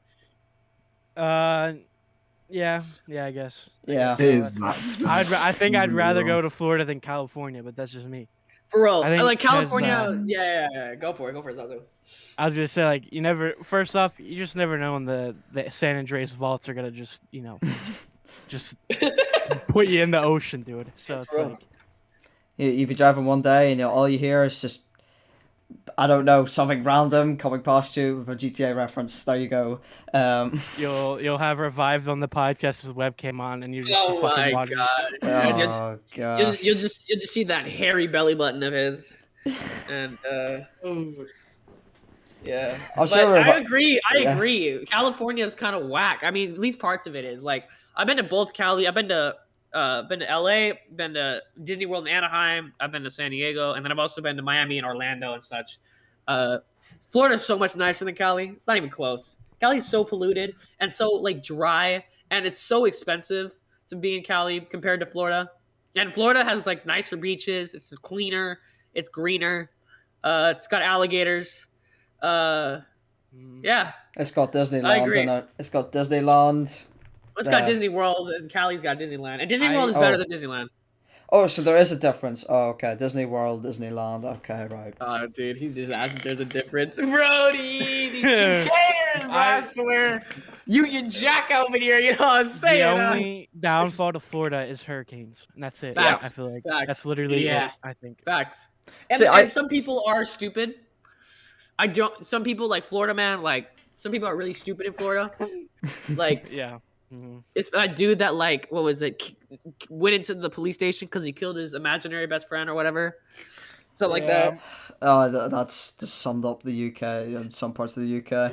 Yeah, I guess. Yeah. It is that state. I think I'd Don't get me rather wrong. go to Florida than California, but that's just me. For real. I think Like 'cause, California, yeah. Go for it, Zazu. I was gonna say, like, you never. First off, you just never know when the San Andreas vaults are gonna just, just put you in the ocean, dude. So it's For real. like, You be driving one day and all you hear is just, I don't know, something random coming past you with a GTA reference. There you go. you'll have revived on the podcast with webcam on, and you just see Oh fucking my water. god. Oh gosh. You'll just see that hairy belly button of his. And yeah. I'm But sure I agree. yeah. agree. California is kind of whack. I mean, at least parts of it is. Like, I've been to both Cali. I've been to LA, been to Disney World in Anaheim, I've been to San Diego, and then I've also been to Miami and Orlando and such. Florida's so much nicer than Cali. It's not even close. Cali's so polluted and so like dry, and it's so expensive to be in Cali compared to Florida. And Florida has like nicer beaches. It's cleaner. It's greener. It's got alligators. Yeah, It's got I Disneyland agree. in it. It's got Disneyland. It's got Disney World, and Cali's got Disneyland. And Disney I- World is better Oh. than Disneyland. Oh, so there is a difference. Oh, okay. Disney World, Disneyland. Okay, right. Oh, dude, he's just asking if there's a difference. Brody, these cares, bro, I swear. Union Jack over here, you know what I'm saying? The only downfall to Florida is hurricanes, and that's it. Facts. I feel like Facts. that's literally Yeah. it. I think. Facts. And, See, and some people are stupid. Some people like Florida, man, like, some people are really stupid in Florida. Like, Yeah. Mhm. it's that dude that, like, what was it, went into the police station because he killed his imaginary best friend or whatever. Something like that. Oh, that's just summed up the UK and some parts of the UK.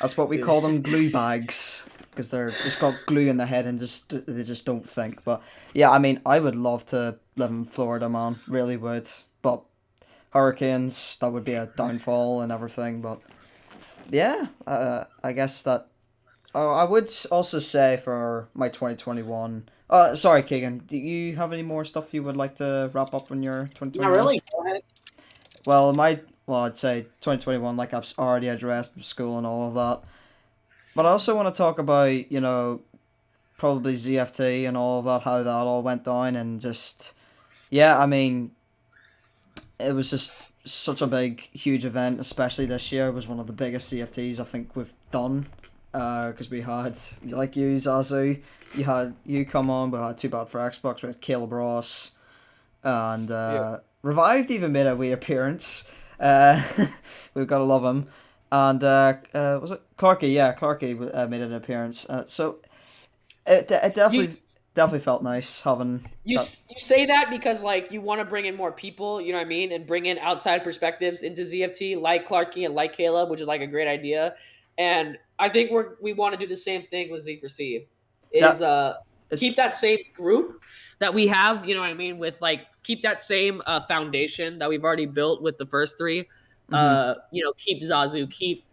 That's what we dude. call them, glue bags, because they're just got glue in their head and they just don't think. But yeah, I mean, I would love to live in Florida, man, really would. But hurricanes, that would be a downfall and everything. But yeah, I guess that. Oh, I would also say for my 2021. Sorry, Keagan. Do you have any more stuff you would like to wrap up on your 2021? Not really. Go ahead. Well, I'd say 2021, like I've already addressed with school and all of that. But I also want to talk about, probably ZFT and all of that, how that all went down, and just, yeah, I mean, it was just such a big, huge event, especially this year. It was one of the biggest CFTs I think we've done. Because we had, like you, Zazu, you come on, we had Too Bad for Xbox, we had Caleb Ross, and Revived even made a wee appearance. We've got to love him. And was it Clarky? Yeah, Clarky made an appearance. So it definitely felt nice having. You say that because, like, you want to bring in more people, you know what I mean, and bring in outside perspectives into ZFT, like Clarky and like Caleb, which is like a great idea. And I think we want to do the same thing with Z4C. Keep that same group that we have, you know what I mean, with like keep that same foundation that we've already built with the first three. Keep Zazu, keep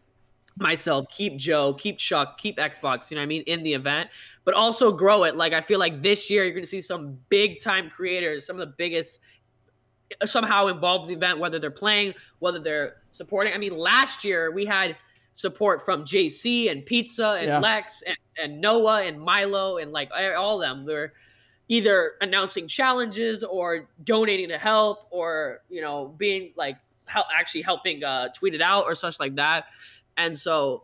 myself, keep Joe, keep Chuck, keep Xbox, you know what I mean, in the event, but also grow it. Like, I feel like this year you're going to see some big time creators, some of the biggest somehow involved in the event, whether they're playing, whether they're supporting. I mean, last year we had support from JC and Pizza and Lex and Noah and Milo and like all of them. They're either announcing challenges or donating to help or, being like actually helping tweet it out or such like that. And so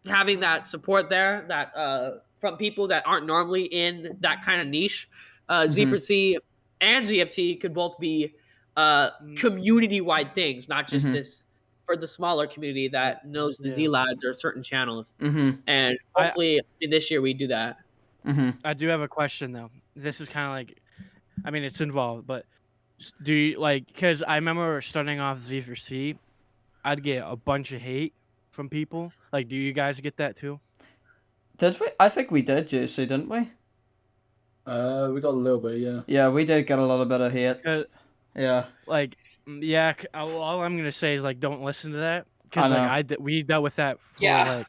having that support there that from people that aren't normally in that kind of niche, Z4C and ZFT could both be community-wide things, not just this for the smaller community that knows the Z lads or certain channels. And hopefully this year we do that. I do have a question though. This is kind of like, I mean, it's involved, but do you like? Because I remember starting off Z4C, I'd get a bunch of hate from people. Like, do you guys get that too? Did we? I think we did, JC, didn't we? We got a little bit, yeah. Yeah, we did get a little bit of hate. Yeah. Like, yeah. All I'm gonna say is like, don't listen to that because like we dealt with that for like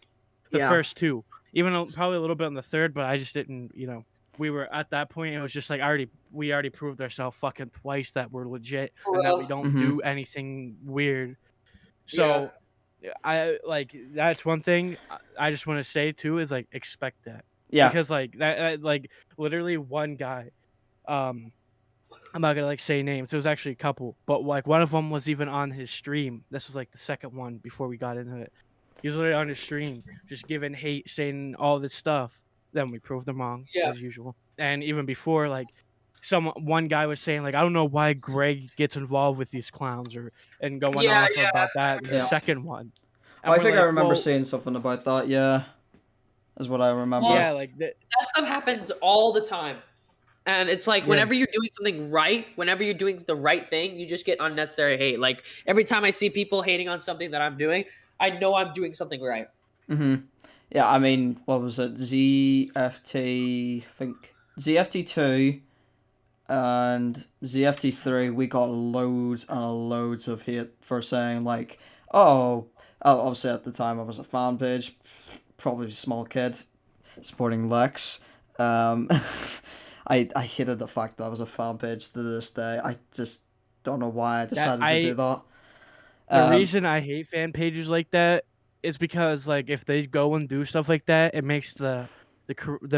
the first two, even probably a little bit on the third, but I just didn't. We were at that point. It was just like we already proved ourselves fucking twice that we're legit and that we don't do anything weird. So. I like that's one thing I just want to say too is like expect that. Yeah. Because like that like literally one guy I'm not gonna like say names. It was actually a couple, but like one of them was even on his stream. This was like the second one before we got into it. He was literally on his stream, just giving hate, saying all this stuff. Then we proved them wrong Yeah. as usual. And even before, like one guy was saying like, I don't know why Greg gets involved with these clowns and going Yeah, off yeah, about that. The Yeah. second one. And I we're think I like, remember well, saying something about that. Yeah, is what I remember. yeah, like That stuff happens all the time. And it's like Yeah. whenever you're doing something right, whenever you're doing the right thing, you just get unnecessary hate. Like every time I see people hating on something that I'm doing, I know I'm doing something right. Yeah, I mean, what was it? ZFT, I think ZFT2 and ZFT3. We got loads and loads of hate for saying like, oh, obviously at the time I was a fan page, probably a small kid, supporting Lex. I hated the fact that I was a fan page to this day. I just don't know why I decided to do that. The reason I hate fan pages like that is because like if they go and do stuff like that, it makes the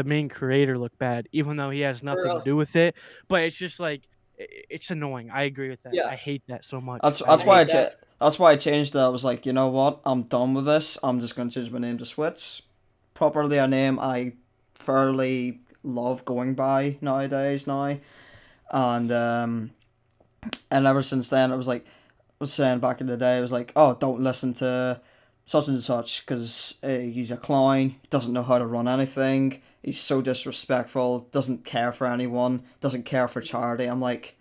main creator look bad, even though he has nothing to do with it. But it's just like it's annoying. I agree with that. Yeah. I hate that so much. That's why that's why I changed it. I was like, you know what? I'm done with this. I'm just gonna change my name to Switch. Properly a name I fairly love going by nowadays now. And ever since then, it was like I was saying back in the day, it was like, oh, don't listen to such and such because he's a clown. He doesn't know how to run anything. He's so disrespectful. Doesn't care for anyone. Doesn't care for charity. I'm like,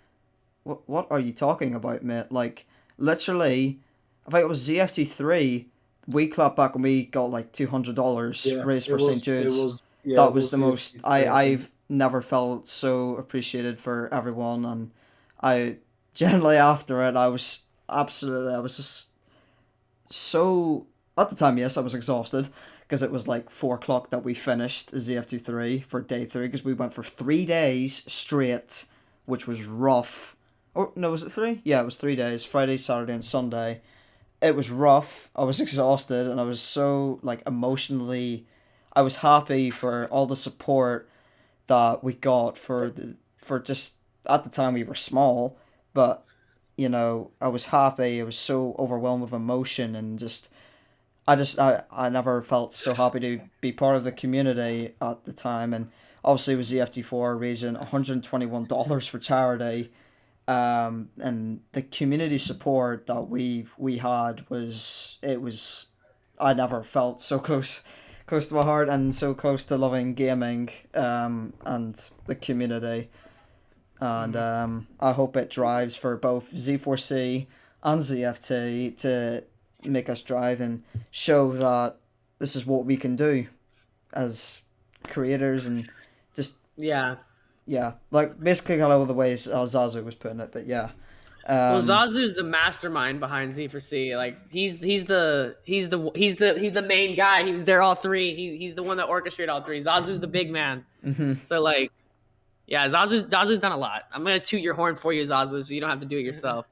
what are you talking about, mate? Like, literally, I think it was ZFT3. We clapped back and we got like $200 raised for St. Jude's. That was the most I've never felt so appreciated for everyone, and I generally after it I was just so at the time. Yes, I was exhausted because it was like 4 o'clock that we finished ZFT3 for day 3 because we went for 3 days straight, which was rough. Or no, was it 3? Yeah, it was 3 days: Friday, Saturday, and Sunday. It was rough. I was exhausted, and I was so like emotionally. I was happy for all the support that we got for just at the time we were small, but you know I was happy. I was so overwhelmed with emotion and I never felt so happy to be part of the community at the time. And obviously with ZFT4 raising $121 for charity. And the community support that we had was I never felt so close to my heart and so close to loving gaming and the community. And I hope it drives for both Z4C and ZFT to make us drive and show that this is what we can do as creators and just Yeah. like basically kind of the ways Zazu was putting it, but yeah. Well, Zazu's the mastermind behind Z4C. Like he's the main guy. He was there all 3. He's the one that orchestrated all 3. Zazu's the big man. So like, yeah, Zazu's done a lot. I'm gonna toot your horn for you, Zazu, so you don't have to do it yourself.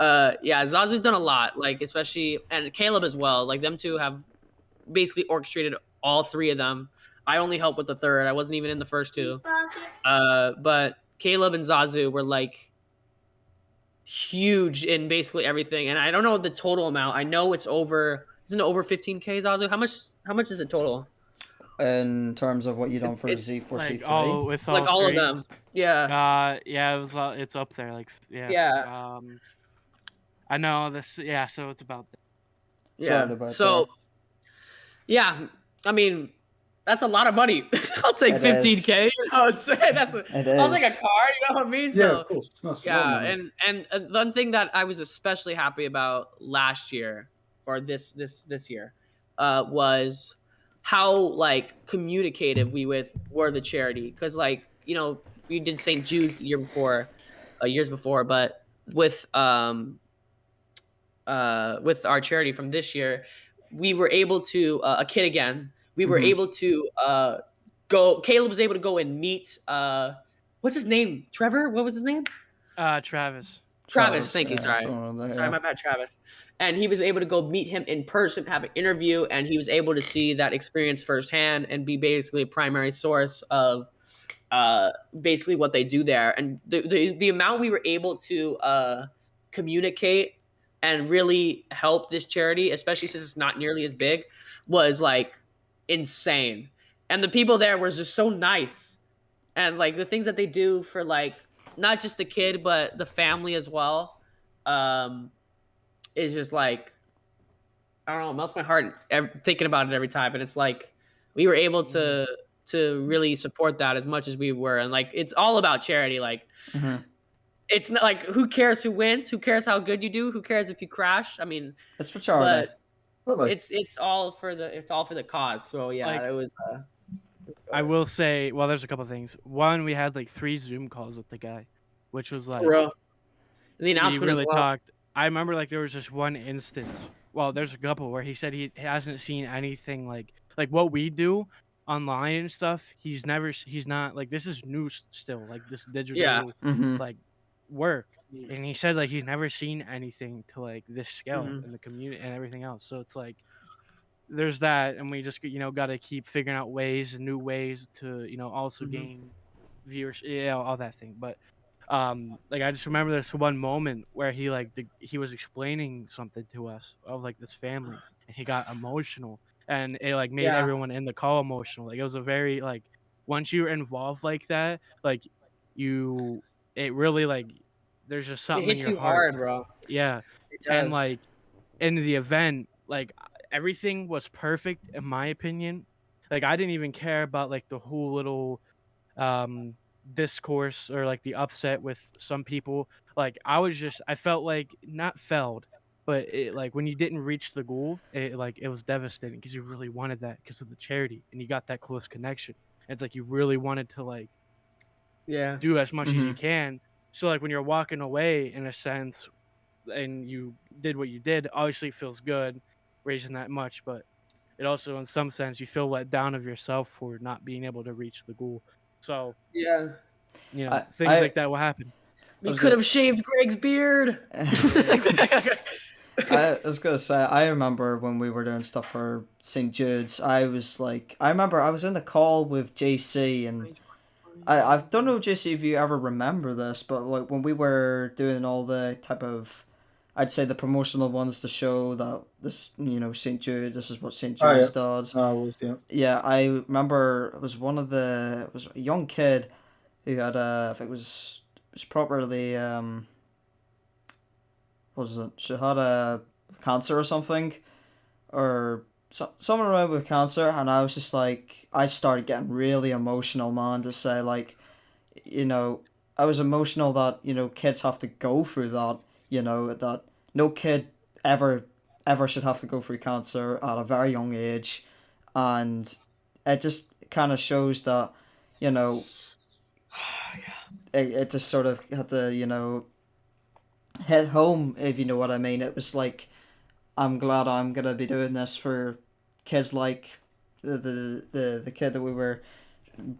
Yeah, Zazu's done a lot. Like especially and Caleb as well. Like them two have basically orchestrated all 3 of them. I only helped with the 3rd. I wasn't even in the first 2. But Caleb and Zazu were like huge in basically everything, and I don't know the total amount. I know it's over. Isn't it over 15K, Zazu? How much is it total? In terms of what you done for It's Z4C3, with Like all of 3. them. Yeah. Yeah, it's up there. Like, yeah. Yeah. I know this. Yeah, so it's about that. Yeah. So, yeah, I mean, that's a lot of money. I'll take It 15K. You know what I'm saying? I'll take a car. You know what I mean? Yeah, So, of course. That's yeah, and one thing that I was especially happy about last year or this year was how like communicative we were the charity, because like we did St. Jude's the year before, years before, but with our charity from this year, we were able to a kid again. We were able to go. Caleb was able to go and meet. What's his name? Trevor. What was his name? Travis. Travis. Thank you. yeah, Sorry. there, Sorry, my bad, Travis. And he was able to go meet him in person, have an interview, and he was able to see that experience firsthand and be basically a primary source of basically what they do there, and the amount we were able to communicate and really help this charity, especially since it's not nearly as big, was like insane. And the people there were just so nice, and like the things that they do for like not just the kid but the family as well, is just like, I don't know, it melts my heart thinking about it every time. And it's like we were able to really support that as much as we were, and like it's all about charity. Like Mhm. it's not like, who cares who wins, who cares how good you do, who cares if you crash. I mean, It's for charity. but it's all for the cause. So yeah, Like, it was I will say, well, there's a couple things. One, we had like 3 Zoom calls with the guy, which was like, for real. And the we announcement as really well. talked. I remember like there was just one instance. Well, there's a couple where he said he hasn't seen anything like what we do online and stuff. He's not like, this is new still, like this digital Yeah. Mm-hmm. like work. And he said like he's never seen anything to like this scale Mhm. in the community and everything else. So it's like there's that, and we just got to keep figuring out ways and new ways to also Mhm. gain viewers, all that thing. But like I just remember this one moment where he was explaining something to us of like this family, and he got emotional, and it like made Yeah. everyone in the call emotional. Like it was a very like, once you're involved like that, like it really like, there's just It something in hits your you heart. hard, bro. Yeah. It And does. like in the event, like everything was perfect in my opinion. Like I didn't even care about like the whole little um discourse or like the upset with some people. Like I felt like not failed, but it, like when you didn't reach the goal, it was devastating because you really wanted that because of the charity, and you got that close connection. It's like you really wanted to like Yeah. do as much as Mm-hmm. you can. So like when you're walking away in a sense and you did what you did, obviously it feels good raising that much, but it also in some sense you feel let down of yourself for not being able to reach the goal. So Yeah. things I like that will happen. We was could gonna have shaved Greg's beard. I was gonna say, I remember when we were doing stuff for St. Jude's, I remember I was in the call with JC, and I don't know, JC, if you ever remember this, but like when we were doing all the type of, I'd say the promotional ones to show that this, St. Jude, this is what St. Oh, Jude's yeah. does. I was, yeah. Yeah, I remember it was it was a young kid who had I think it was properly, what was it? She had a cancer or something, or someone around with cancer, and I was just like, I started getting really emotional, man, to say like, you know, I was emotional that kids have to go through that, that no kid ever should have to go through cancer at a very young age, and it just kind of shows that, you know, it just sort of had to hit home, if you know what I mean. It was like, I'm glad I'm gonna be doing this for kids like the kid that we were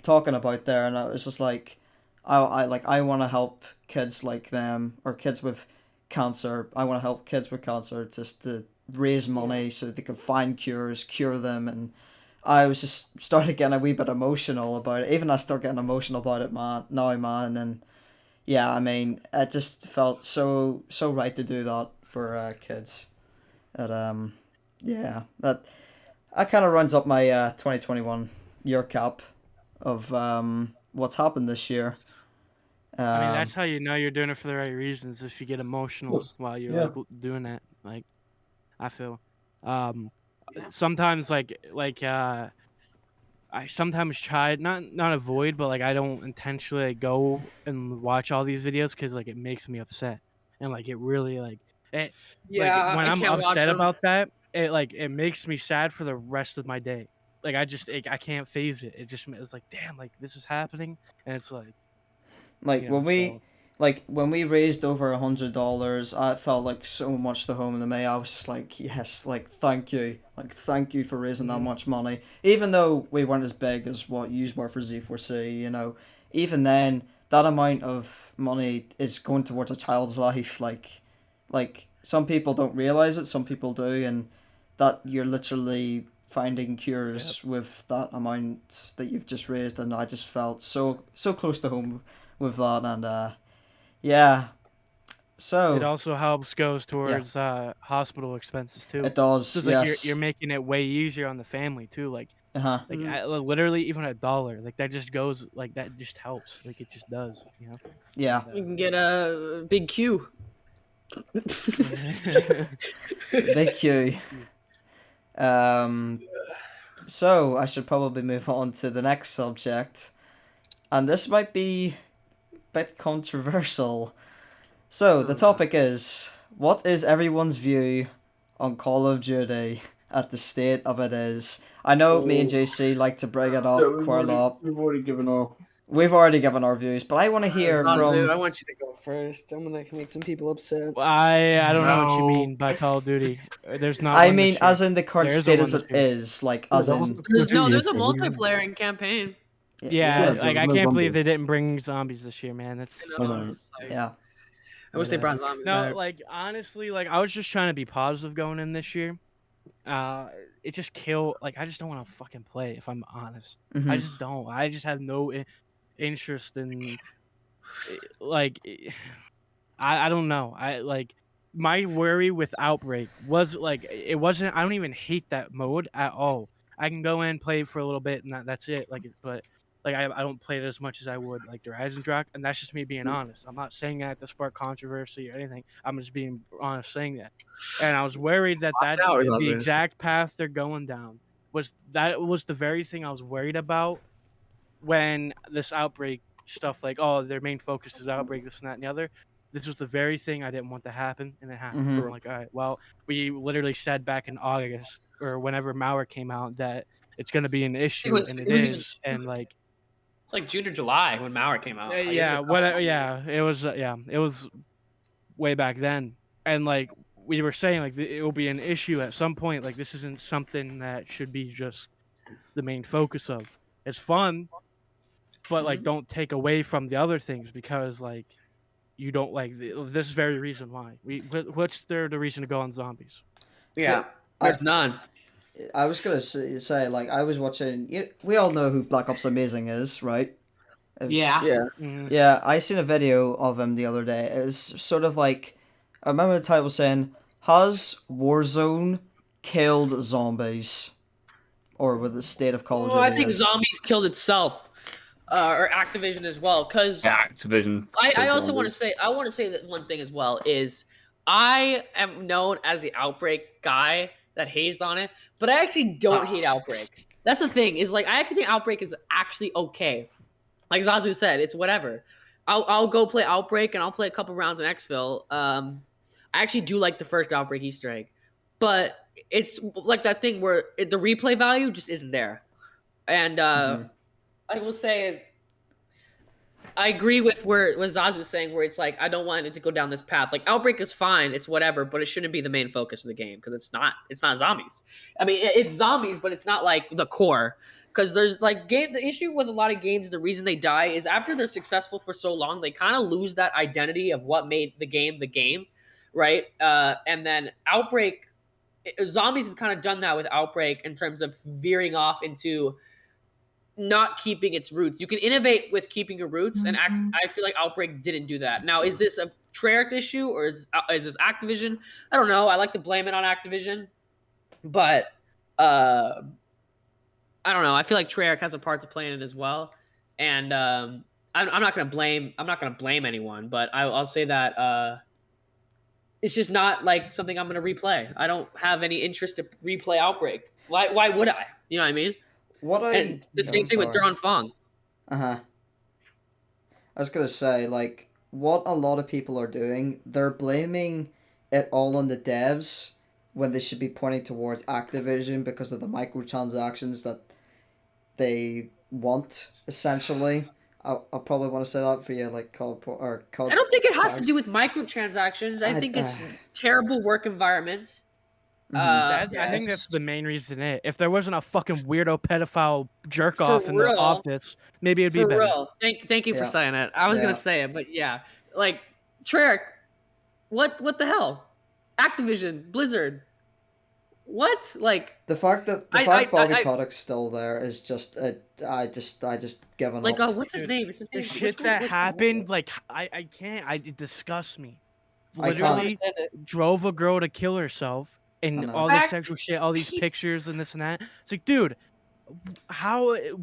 talking about there, and I was just like, I want to help kids like them, or kids with cancer. I want to help kids with cancer just to raise money so they can find cures, cure them, and I was just started getting a wee bit emotional about it. Even I start getting emotional about it, man. Now, man, and yeah, I mean, it just felt so right to do that for kids. That yeah, that kind of runs up my 2021 year cap of what's happened this year. I mean, Um, that's how you know you're doing it for the right reasons, if you get emotional while you're Yeah. like doing that. Like I feel sometimes I sometimes try not avoid, but like I don't intentionally like, go and watch all these videos because like it makes me upset, and like it really like Yeah, when I I'm can't watch upset them. about that, it makes me sad for the rest of my day. Like I can't phase it. It's like, damn, like this is happening, and it's like like when we so when we raised over $100, I felt like so much to home to me. I was just like, yes, like thank you for raising that mhm. much money. Even though we weren't as big as what you were for Z4C, even then that amount of money is going towards a child's life. Like some people don't realize it, some people do, and that you're literally finding cures with that amount that you've just raised, and I just felt so close to home with that, and yeah. So It also goes towards hospital expenses too. it does. So it's like Yes. you're making it way easier on the family too. Like Uh-huh. literally even $1, like that just goes, like that just helps. Like it just does, you know. Yeah. You can get a big Q. Big Q. So I should probably move on to the next subject, and this might be a bit controversial. So the topic is, what is everyone's view on Call of Duty at the state of it is? I know me and JC like to bring it up quite a lot. We've already given our. We've already given our views, but I want to hear Zazu, I from. want you to go first. I'm gonna make some people upset. I don't know what you No. mean by Call of Duty. There's not. I one mean, this year. as in the current There is state one as it this year. is, like as in. There's a multiplayer campaign. Yeah, Yeah, like there's I no can't believe they zombies. didn't bring zombies this year, man. That's I know. Yeah. I wish they brought zombies no, back. like honestly, like I was just trying to be positive going in this year. It just like I just don't want to fucking play if I'm honest. Mhm. I just don't. I just have no interest in like I don't know. I like my worry with Outbreak was like it wasn't. I don't even hate that mode at all. I can go in, play for a little bit, and that's it. Like, but like I don't play it as much as I would like the Rise and Drac, and that's just me being honest. I'm not saying that to spark controversy or anything. I'm just being honest saying that. And I was worried that out, the Zazu. exact path they're going down was the very thing I was worried about when this Outbreak stuff, like, oh, their main focus is Outbreak, this and that and the other. This was the very thing I didn't want to happen, and it happened. Mhm. So I'm like, all right, well, we literally said back in August or whenever Malware came out that it's going to be an issue, and it was is. even- And like, It's like June or July when Mauer came out. Like, it was yeah, a couple months. it was way back then, and like we were saying, like it will be an issue at some point. Like this isn't something that should be just the main focus of. It's fun, but like don't take away from the other things because like you don't like this very reason why. What's the reason to go on zombies? Yeah, there's none. I was gonna say, like, I was watching. We all know who Black Ops Amazing is, right? Yeah. Yeah. Mhm. Yeah, I seen a video of him the other day. It was sort of like, I remember the title saying, "Has Warzone killed zombies?" Or with the state of Call of Well, I Duty think is. zombies killed itself, or Activision as well. Because Activision. I also want to say that one thing as well is I am known as the Outbreak guy that hates on it, but I actually don't hate Outbreak. That's the thing is like I actually think Outbreak is actually okay. Like Zazu said, it's whatever. I'll go play Outbreak and I'll play a couple rounds in Xfil. I actually do like the first Outbreak Easter egg, but it's like that thing where the replay value just isn't there. And I will say, I agree with what Zazu was saying, where it's like I don't want it to go down this path. Like Outbreak is fine, it's whatever, but it shouldn't be the main focus of the game because it's not zombies. I mean, it's zombies, but it's not like the core. Because there's like the issue with a lot of games, the reason they die is after they're successful for so long, they kind of lose that identity of what made the game, right? And then Outbreak, Zombies has kind of done that with Outbreak in terms of veering off into not keeping its roots. You can innovate with keeping your roots, and I feel like Outbreak didn't do that. Now, is this a Treyarch issue or is this Activision? I don't know. I like to blame it on Activision, but I don't know. I feel like Treyarch has a part to play in it as well, and I'm not gonna blame anyone, but I'll say that it's just not like something I'm gonna replay. I don't have any interest to replay Outbreak. Why would I? You know what I mean? And the same thing with Duran Fong. I was gonna say, like, what a lot of people are doing, they're blaming it all on the devs when they should be pointing towards Activision because of the microtransactions that they want, essentially. I'll probably want to say that for you, like, COD. I don't think it has to do with microtransactions. I think it's terrible work environment. I think that's the main reason. If there wasn't a fucking weirdo pedophile jerk off in the office, maybe it'd be better. Real. Thank you for saying it. I was gonna say it, but yeah, like Treyarch, what the hell? Activision, Blizzard, what? Like, The fact that Bobby Kotick's still there is just I just given like, up. what's his Dude, name? Is his The name? shit that happened, like I can't. It disgusts me. I can't Literally understand it. drove a girl to kill herself, I and know. all this Fact- sexual shit, all these pictures and this and that. It's like, dude,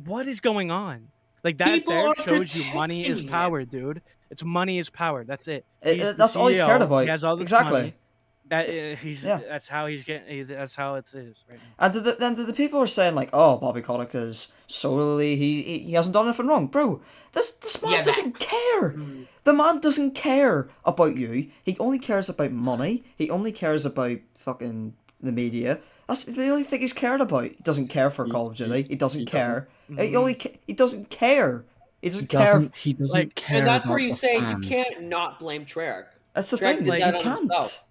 what is going on? Like that People there are shows you money is protecting him. power, dude. It's money is power. That's it. He's the That's all he's CEO. cared about. He has all this Exactly. money. That Yeah. that's how he's getting. That's how it is right now. And the people are saying like, oh, Bobby Kotick is solely he hasn't done anything wrong, bro. This man Yeah, doesn't care. Mm. The man doesn't care about you. He only cares about money. He only cares about fucking the media. That's the only thing he's cared about. He doesn't care for Call of Duty. He doesn't care. He doesn't care. He doesn't care. He doesn't Like, care And that's about where you the say fans. you can't not blame Treyarch. That's the Treyarch thing. did You that on himself. can't.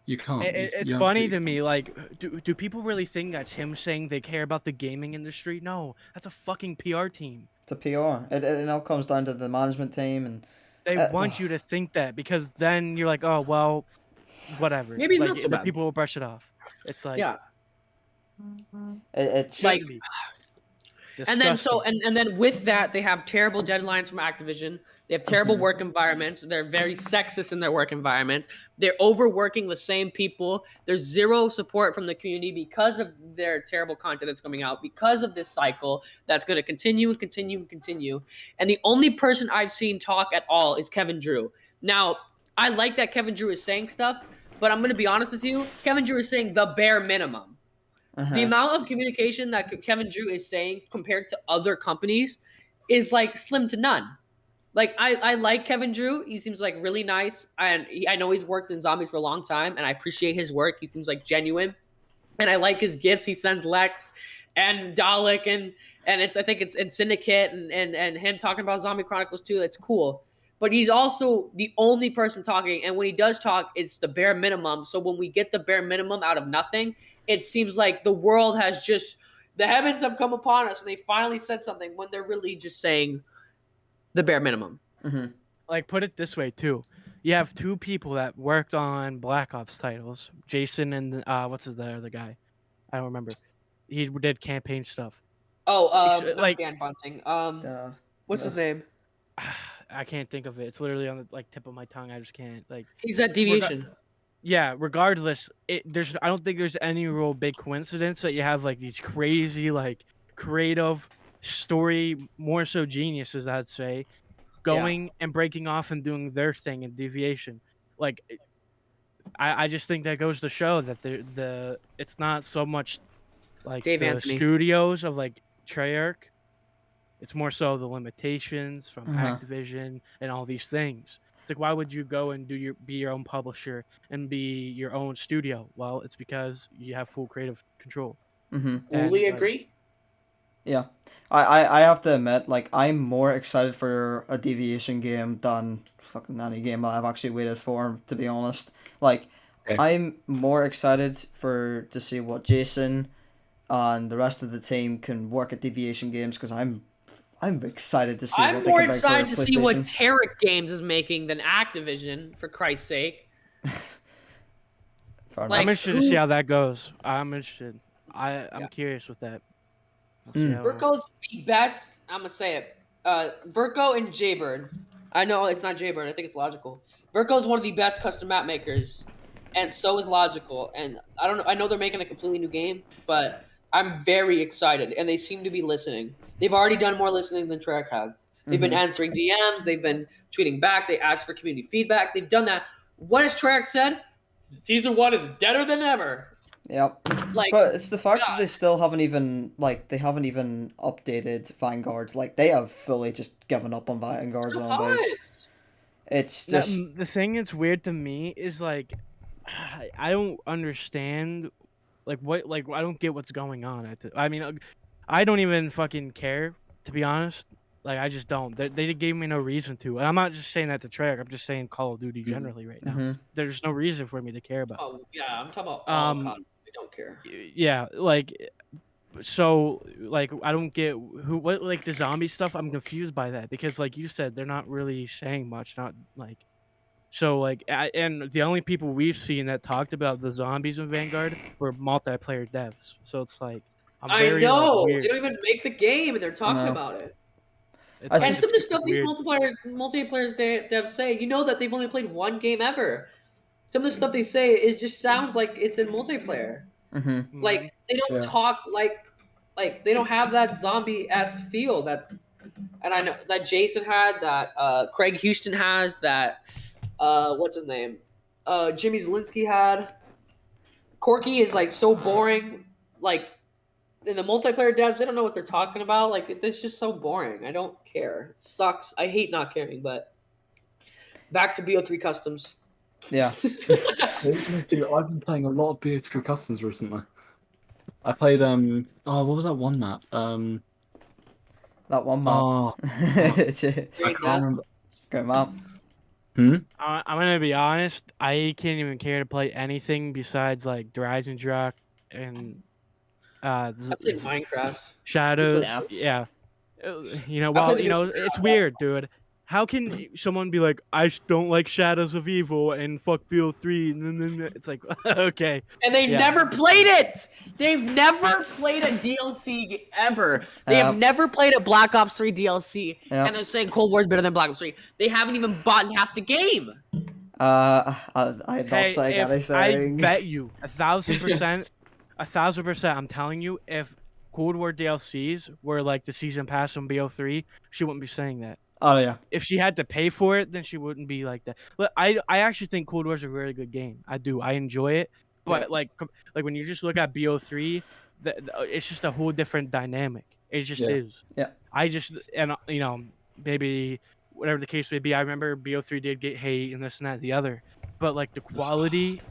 You can't. It's you funny to absolutely me, like, do people really think that's him saying they care about the gaming industry? No, that's a fucking PR team. It's a PR. It all comes down to the management team and They want you to think that because then you're like, oh well, whatever. Maybe like not so the bad. people will brush it off. It's like Yeah. it's Like, disgusting. and then and then with that, they have terrible deadlines from Activision. They have terrible work environments. They're very sexist in their work environments. They're overworking the same people. There's zero support from the community because of their terrible content that's coming out, because of this cycle that's going to continue and continue and continue. And the only person I've seen talk at all is Kevin Drew. Now, I like that Kevin Drew is saying stuff, but I'm going to be honest with you. Kevin Drew is saying the bare minimum. The amount of communication that Kevin Drew is saying compared to other companies is like slim to none. Like, I like Kevin Drew. He seems like really nice. And I know he's worked in zombies for a long time, and I appreciate his work. He seems like genuine. And I like his gifts. He sends Lex and Dalek and I think it's in Syndicate and him talking about Zombie Chronicles 2. It's cool. But he's also the only person talking. And when he does talk, it's the bare minimum. So when we get the bare minimum out of nothing, it seems like the world has just, the heavens have come upon us and they finally said something when they're really just saying the bare minimum. like put it this way too. You have two people that worked on Black Ops titles, Jason and what's the other guy? I don't remember. He did campaign stuff. Oh, Like- like Dan Bunting. What's his name? I can't think of it. It's literally on the tip of my tongue. I just can't like. He's at Deviation. Yeah, regardless, I don't think there's any real big coincidence that you have like these crazy like creative story, more so geniuses I'd say, going and breaking off and doing their thing in Deviation. Like I just think that goes to show that it's not so much like Dave the Anthony. studios of like Treyarch. It's more so the limitations from Activision and all these things. It's like, why would you go and be your own publisher and be your own studio? Well, it's because you have full creative control. Fully agree. Yeah, I have to admit, like, I'm more excited for a Deviation game than fucking any game I've actually waited for, to be honest. Like, Okay. I'm more excited to see what Jason and the rest of the team can work at Deviation games, because I'm excited to see I'm what they more can bring for excited to see what PlayStation. Tarek Games is making than Activision, for Christ's sake. Fair Like, I'm enough. interested to see how that goes. I'm interested. I'm curious with that. We'll see how- Virko's the best. I'm gonna say it. Virko and Jaybird. I know it's not Jaybird. I think it's Logical. Virko's one of the best custom map makers, and so is Logical. And I don't know. I know they're making a completely new game, but I'm very excited, and they seem to be listening. They've already done more listening than Treyarch had. They've been answering DMs. They've been tweeting back. They asked for community feedback. They've done that. What has Treyarch said? Season 1 is deader than ever. Yep. Like, But it's the fact that they still haven't even updated Vanguard. Like, they have fully just given up on Vanguard zombies. It's just the thing that's weird to me is like I don't understand like what like I don't get what's going on. I mean, I don't even fucking care, to be honest. Like, I just don't. They gave me no reason to. And I'm not just saying that to Treyarch. I'm just saying Call of Duty generally right now. There's no reason for me to care about. oh yeah, I'm talking about all COD. We don't care. Yeah, like, so, like, I don't get what, like, the zombie stuff. I'm confused by that because, like you said, they're not really saying much. Not, like, So like, and the only people we've seen that talked about the zombies in Vanguard were multiplayer devs. So it's like, I'm I very like know weird. they don't even make the game, and they're talking know. about it. It's I like, And see- some of the stuff these weird. multiplayer devs say, you know that they've only played one game ever. Some of the stuff they say it just sounds like it's in multiplayer. Mm-hmm. Like they don't Yeah. talk like they don't have that zombie-esque feel that, and I know that Jason had, that Craig Houston has, that what's his name, Jimmy Zielinski had. Corky is like so boring. Like in the multiplayer devs, they don't know what they're talking about. Like it's just so boring. I don't care. It sucks. I hate not caring. But back to BO3 customs. Yeah. I've been playing a lot of BO3 Customs recently. I played what was that one map? That one map. Oh, It's a I can't remember. good map. I'm gonna be honest. I can't even care to play anything besides like Dryzen and I played Minecraft. Shadows. Yeah. Yeah. You know, I well, played the you new know, it's weird, dude. How can someone be like, I don't like Shadows of Evil and fuck BO3? It's like, okay. And they Yeah. never played it. They've never played a DLC ever. They have Yep. never played a Black Ops 3 DLC. Yep. And they're saying Cold War is better than Black Ops 3. They haven't even bought half the game. I'm not Hey, saying if anything. I bet you 1,000%, 1,000%, I'm telling you, if Cold War DLCs were like the season pass on BO3, she wouldn't be saying that. Oh yeah. If she had to pay for it, then she wouldn't be like that. But I actually think Cold War is a really good game. I do. I enjoy it. But Yeah. like when you just look at BO3, it's just a whole different dynamic. It just Yeah. is. Yeah. I just, and you know, maybe whatever the case may be, I remember BO3 did get hate and this and that and the other, but like the quality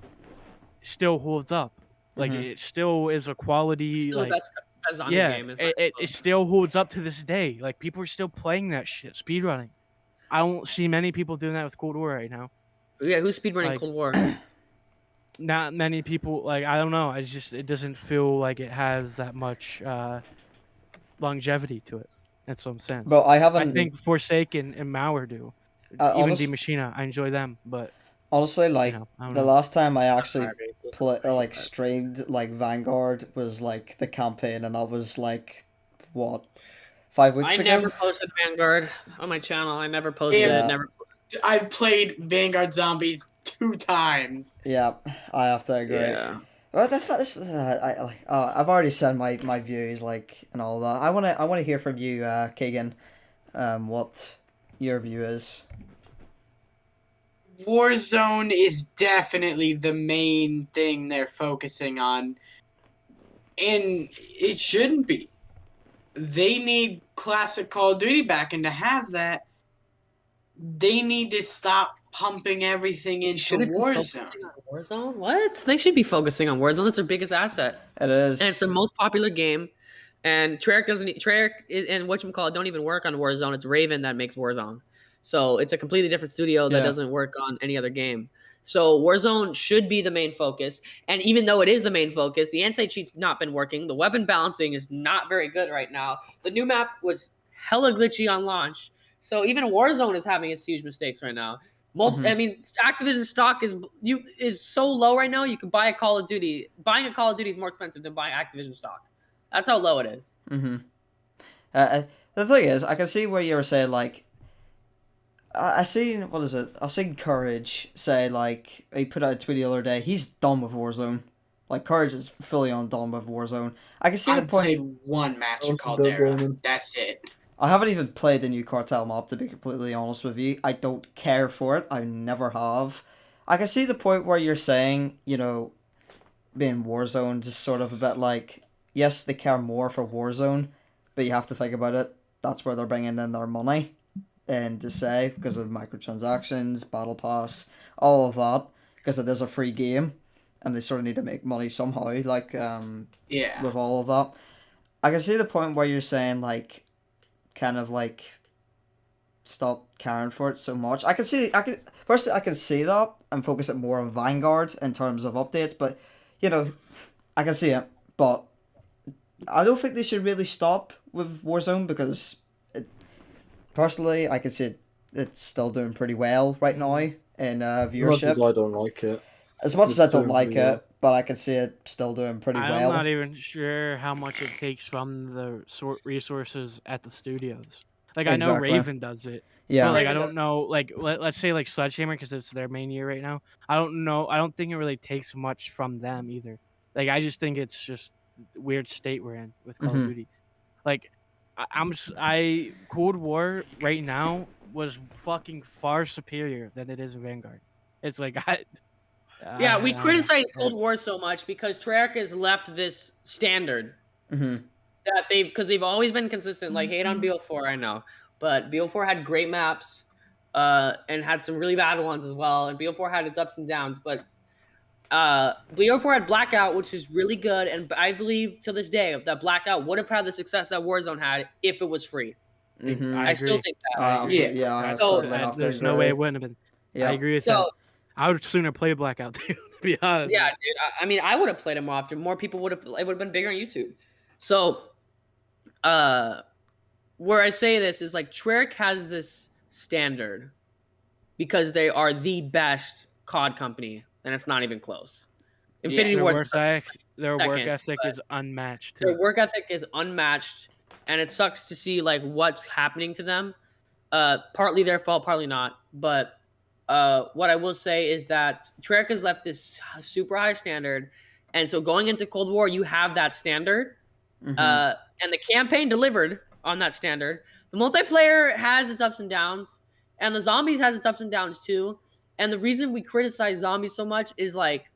still holds up. Like Mhm. it still is a quality. Still Like the best zombie yeah, game. it still holds up to this day. Like people are still playing that shit, speedrunning. I don't see many people doing that with Cold War right now. Yeah, who's speedrunning Like- Cold War? Not many people. Like I don't know. It doesn't feel like it has that much longevity to it. That's what I'm saying. But I haven't. I think Forsaken and Mauer do. Even honest- D Machina, I enjoy them, but honestly, you like know, I don't the know. last time I actually Firebase. streamed like Vanguard was like the campaign, and that was like what 5 weeks I ago. never posted Vanguard on my channel. I never posted Yeah. it. Never. I've played Vanguard Zombies 2 times. Yeah, I have to agree. Yeah. Well, the fact is, I've already said my views, like, and all that. I wanna hear from you, Keagan, what your view is. Warzone is definitely the main thing they're focusing on. And it shouldn't be. They need classic Call of Duty back, and to have that, they need to stop pumping everything into Shouldn't be Warzone. focusing on Warzone? What? They should be focusing on Warzone. That's their biggest asset. It is. And it's the most popular game. And Treyarch and whatchamacallit don't even work on Warzone. It's Raven that makes Warzone. So it's a completely different studio that Yeah. doesn't work on any other game. So Warzone should be the main focus. And even though it is the main focus, the anti-cheat's not been working. The weapon balancing is not very good right now. The new map was hella glitchy on launch. So even Warzone is having its huge mistakes right now. Mhm. I mean, Activision stock is so low right now. You can buy a Call of Duty. Buying a Call of Duty is more expensive than buying Activision stock. That's how low it is. Mm-hmm. The thing is, I can see where you were saying, like, I seen, what is it? I seen Courage say, like, he put out a tweet the other day, he's done with Warzone. Like, Courage is fully on done with Warzone. I can see the I've point. played one match of Awesome, Doug Caldera. Bowman. That's it. I haven't even played the new Cartel map, to be completely honest with you. I don't care for it. I never have. I can see the point where you're saying, you know, being Warzone just sort of a bit like, yes, they care more for Warzone, but you have to think about it. That's where they're bringing in their money, and to say, because of microtransactions, battle pass, all of that, because it is a free game, and they sort of need to make money somehow, like, Yeah. with all of that. I can see the point where you're saying, like, kind of like stop caring for it so much. I can see that and focus it more on Vanguard in terms of updates, but you know, I can see it, but I don't think they should really stop with Warzone because personally I can see it's still doing pretty well right now. in As much viewership. as I don't like it. As much as I It's don't doing like really well. it, but I can see it still doing pretty I'm well. not even sure how much it takes from the resources at the studios. Like I know Exactly. Raven does it, Yeah. but like I Raven don't does. know. Like let's say like Sledgehammer because it's their main year right now. I don't know. I don't think it really takes much from them either. Like I just think it's just weird state we're in with Call of Mhm. Duty. Like I Cold War right now was fucking far superior than it is in Vanguard. It's like Yeah, we I don't know. criticize Cold War so much because Treyarch has left this standard Hmm. that they've always been consistent. Like hate on BO4, I know, but BO4 had great maps, and had some really bad ones as well. And BO4 had its ups and downs, but BO4 had Blackout, which is really good. And I believe to this day that Blackout would have had the success that Warzone had if it was free. Hmm. I I still agree. think that. I agree. Yeah, yeah, I That's- certainly have to there's no way agree. it wouldn't have been. Yeah. I agree with So that. I would sooner play Blackout too, to be honest. yeah, dude. I mean, I would have played it more often. More people would have. It would have been bigger on YouTube. So, where I say this is like Treyarch has this standard because they are the best COD company, and it's not even close. Infinity Their Ward. work second, ethic but is unmatched Their too. work ethic is unmatched, and it sucks to see like what's happening to them. Partly their fault, partly not. But what I will say is that Treyarch has left this super high standard, and so going into Cold War, you have that standard, Mhm. and the campaign delivered on that standard. The multiplayer has its ups and downs, and the zombies has its ups and downs too. And the reason we criticize zombies so much is like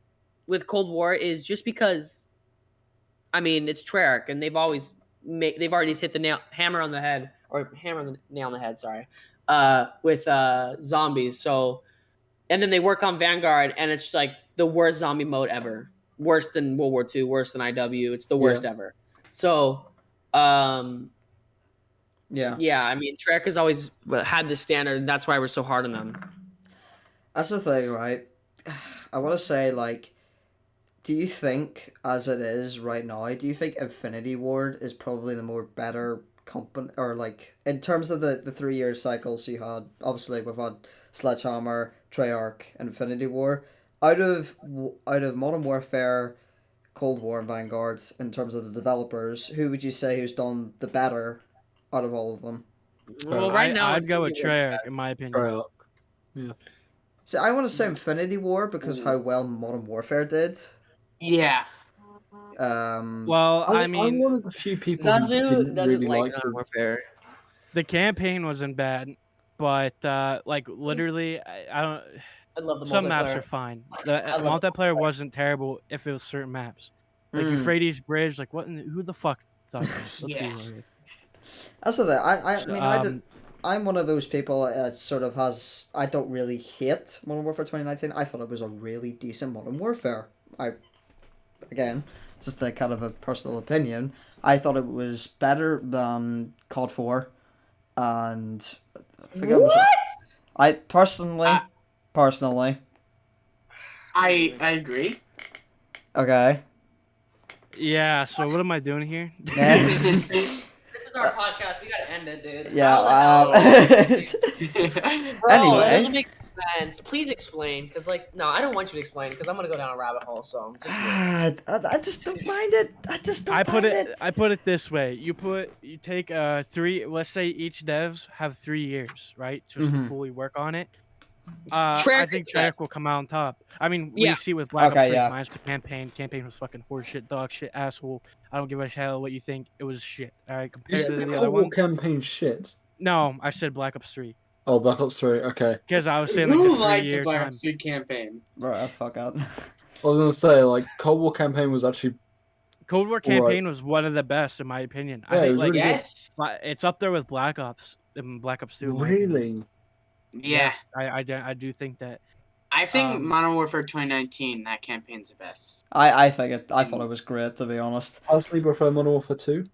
with Cold War is just because, I mean, it's Treyarch, and they've already hit the hammer on the head, or hammer on the nail on the head. Sorry, with zombies. So, and then they work on Vanguard, and it's like the worst zombie mode ever, worse than World War II, worse than IW. It's the worst ever. So, Yeah. yeah, I mean, Treyarch has always had this standard, and that's why we're so hard on them. That's the thing, right? I want to say, like, do you think, as it is right now, do you think Infinity Ward is probably the more better company, or like in terms of the 3 year cycles you had? Obviously, we've had Sledgehammer, Treyarch, Infinity War. Out of Modern Warfare, Cold War, and Vanguard, in terms of the developers, who would you say who's done the better out of all of them? Well, right now, I'd go with Infinity Ward's Treyarch best. in my opinion. Treyarch. Yeah. So I want to say Infinity War because how well Modern Warfare did. Yeah. Well, I I'm mean, one of the few people who Zazu didn't doesn't really like like Modern it. Warfare. the campaign wasn't bad, but like literally, I don't. I love the Some maps multiplayer. are fine. The I love the multiplayer wasn't terrible if it was certain maps, like Mm. Euphrates Bridge. Like who the fuck thought that? Let's be Yeah. real here. That's the thing. I mean, Um, I'm one of those people that sort of has. I don't really hate Modern Warfare 2019. I thought it was a really decent Modern Warfare. Again, just a kind of a personal opinion. I thought it was better than COD 4, and I think it was. I personally, I agree. okay. Yeah. So what am I doing here? This is our podcast. We gotta end it, dude. Yeah. Bro, that Anyway. doesn't make sense. Please explain, because no, I don't want you to explain, because I'm gonna go down a rabbit hole. So just I just don't mind it. I just don't I put mind it. I put it this way. You take 3. Let's say each devs have 3 years, right, just Mhm. to fully work on it. I Treyarch think is the best. Treyarch will come out on top. I mean, Yeah. we see with Black Okay, Ops 3 yeah. minus the campaign. Campaign was fucking horseshit, dog shit, asshole. I don't give a hell what you think. It was shit. All right, You compared said to the the other Cold War ones. campaign shit. No, I said Black Ops 3 Oh, Black Ops 3. Okay. because I was saying like Who the liked the 3-year Black time. Ops 3 campaign? Bro, fuck out. I was gonna say like Cold War campaign was actually Cold War Alright. campaign was one of the best in my opinion. I Yeah, it think was like really good. Yes. it's up there with Black Ops and Black Ops 2. in my opinion. Really. Yeah. I do think that. I think Um, Modern Warfare 2019, that campaign's the best. I thought it was great, to be honest. Personally, prefer Modern Warfare 2.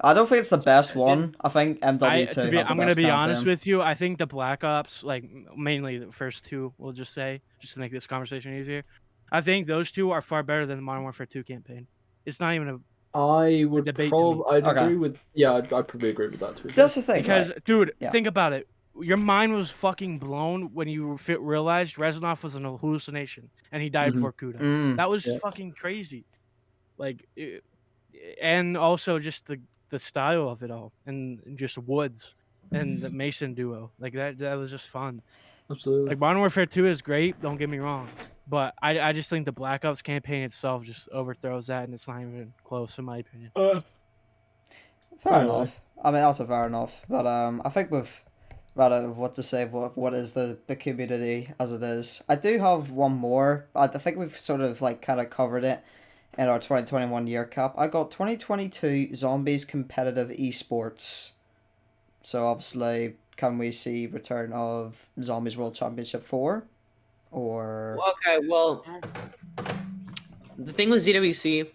I don't think it's the best one. I think MW2 had the I'm gonna best be honest campaign. with you. I think the Black Ops, like mainly the first 2, we'll just say, just to make this conversation easier. I think those 2 are far better than the Modern Warfare 2 campaign. It's not even I would debate to me. I'd Okay. agree with. Yeah, I'd probably agree with that too. See, that's the thing, because, right? dude, Yeah. think about it. your mind was fucking blown when you realized Rezanov was an hallucination and he died before Kuda. That was Yeah. fucking crazy. Like, and also just the style of it all, and just Woods and the Mason duo, like that was just fun. Absolutely. Like Modern Warfare 2 is great, don't get me wrong, but I just think the Black Ops campaign itself just overthrows that, and it's not even close in my opinion. Fair enough. I mean, also fair enough. But I think with rather what to say, what is the community as it is. I do have one more. I think we've sort of like kind of covered it in our 2021 year cap. I got 2022 Zombies competitive esports. So obviously, can we see return of Zombies World Championship 4? Or Okay, well, the thing with ZWC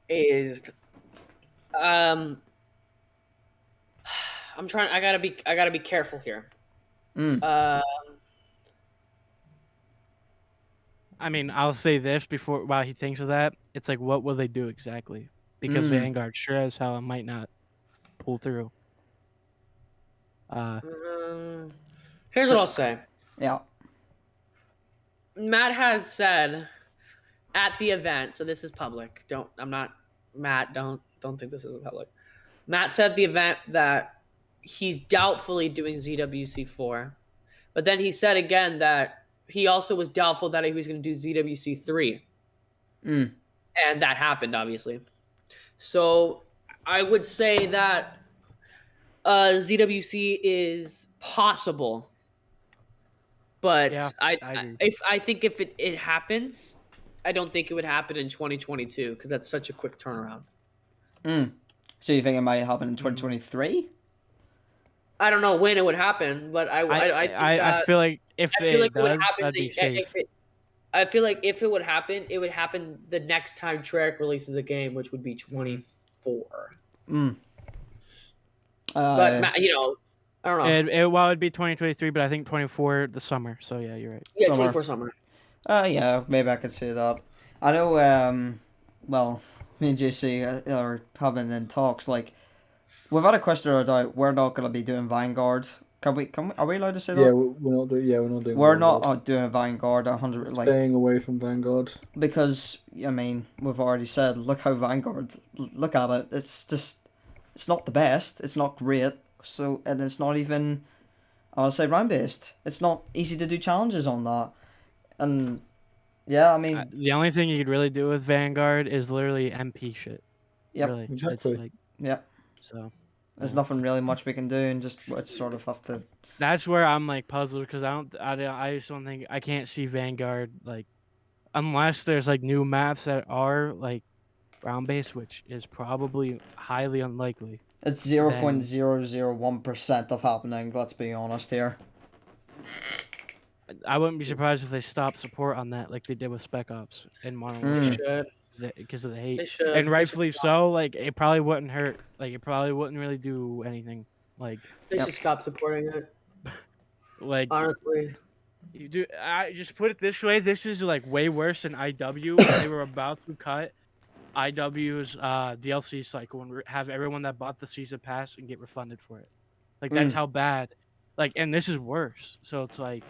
is, I'm trying. I gotta be careful here. I mean, I'll say this before while he thinks of that. It's like, what will they do exactly? Because Vanguard sure as hell might not pull through. Here's what I'll say. yeah. Matt has said at the event, so this is public. Don't think this is public. Matt said at the event that he's doubtfully doing ZWC4, but then he said again that he also was doubtful that he was going to do ZWC3. And that happened, obviously. So I would say that ZWC is possible, but Yeah, I think if it happens, I don't think it would happen in 2022 because that's such a quick turnaround. So you think it might happen in 2023? I don't know when it would happen, but I feel like if it does, that'd be safe. I feel like if it would happen, it would happen the next time Treyarch releases a game, which would be 24. But you know, I don't know. Well, it'd be 2023, but I think 24 the summer. So yeah, you're right. Yeah, 24 summer. Yeah, maybe I could say that. I know. Well, me and JC are having in talks. Like, we've had a question or a doubt. We're not gonna be doing Vanguard. Can we? Are we allowed to say that? Yeah, we're not doing. Yeah, we're not doing. We're Vanguard. not doing Vanguard 100. Like, staying away from Vanguard. Because I mean, we've already said. Look how Vanguard. Look at it. It's just. It's not the best. It's not great. So, and it's not even. I want to say round based. It's not easy to do challenges on that. And yeah, I mean, the only thing you could really do with Vanguard is literally MP shit. Yep, really. Exactly. It's like, yeah. So there's nothing really much we can do, and just sort of have to. That's where I'm like puzzled because I just don't think I can't see Vanguard like unless there's like new maps that are like round based, which is probably highly unlikely. It's 0.001% of happening. Let's be honest here. I wouldn't be surprised if they stopped support on that, like they did with Spec Ops and Modern Warfare, because of the hate. And rightfully so. Like it probably wouldn't hurt. Like it probably wouldn't really do anything. Like they should stop supporting it. Like honestly, you do. I just put it this way: this is like way worse than IW. They were about to cut IW's DLC cycle and have everyone that bought the season pass and get refunded for it. Like that's how bad. Like, and this is worse. So it's like,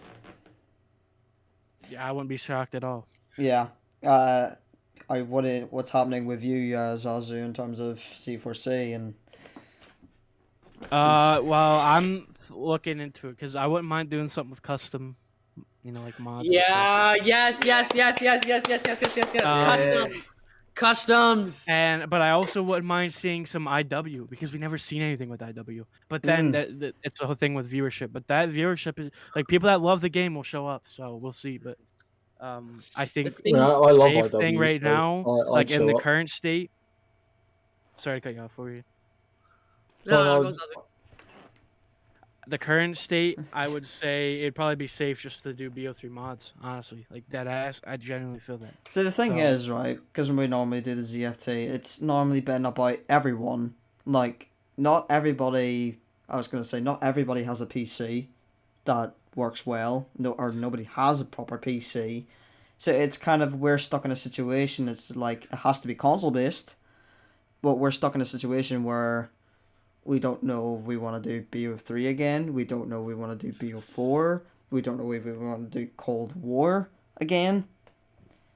yeah, I wouldn't be shocked at all. Yeah. What's happening with you, Zazu, in terms of C4C and? Well, I'm looking into it because I wouldn't mind doing something with custom, you know, like mods. Yeah. Yes. Customs. But I also wouldn't mind seeing some IW because we never seen anything with IW. But then it's the whole thing with viewership. But that viewership is like people that love the game will show up. So we'll see. But I think I love safe IW thing right now, like in the current state. Sorry to cut you off for you. No, the current state, I would say it'd probably be safe just to do BO3 mods, honestly. Like, that ass, I genuinely feel that. So the thing is, right, because when we normally do the ZFT, it's normally been about everyone. Like, not everybody, not everybody has a PC that works well, or nobody has a proper PC. So it's kind of, we're stuck in a situation, it's like, it has to be console-based, but we're stuck in a situation where We don't know if we want to do BO3 again. We don't know if we want to do BO4. We don't know if we want to do Cold War again.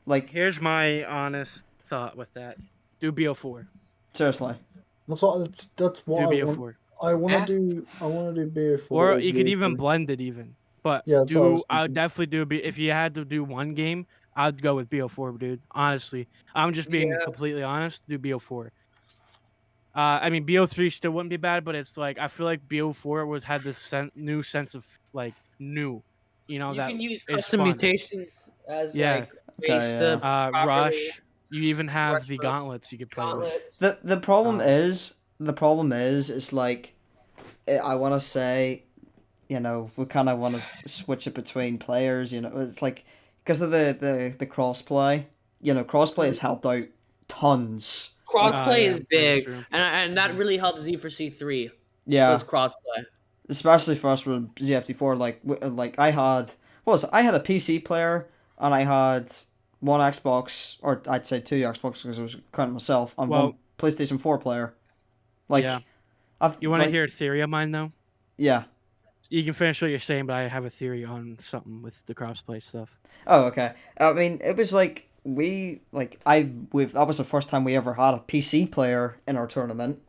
Like, Here's my honest thought with that: do BO4. seriously. That's what Do I want. BO4. I want Eh? to do BO4. Or you could even blend it even. But Yeah, that's what I was I would thinking. definitely do if you had to do one game, I'd go with BO4, dude. Honestly. I'm just being completely honest, do BO4. I mean BO3 still wouldn't be bad, but it's like I feel like BO4 had this new sense of like new. You know, You that can use is custom fun. mutations as Yeah. like ways Okay, to properly Rush. You even have rush the for gauntlets you could play with. gauntlets. The problem Um, is, it's like, I want to say, we kind of want to switch it between players. It's like because of the crossplay. Crossplay has helped out tons. Crossplay yeah, is that's big, true. and that Mhm. really helped Z4C3. Yeah, Was crossplay. especially for us with ZFT4. Like I had, I had a PC player and I had one Xbox, or I'd say two Xbox because I was counting myself, and one PlayStation 4 player. Like, yeah. I've You want to like, hear a theory of mine though? yeah. You can finish what you're saying, but I have a theory on something with the crossplay stuff. Oh, okay. I mean, it was like that was the first time we ever had a PC player in our tournament,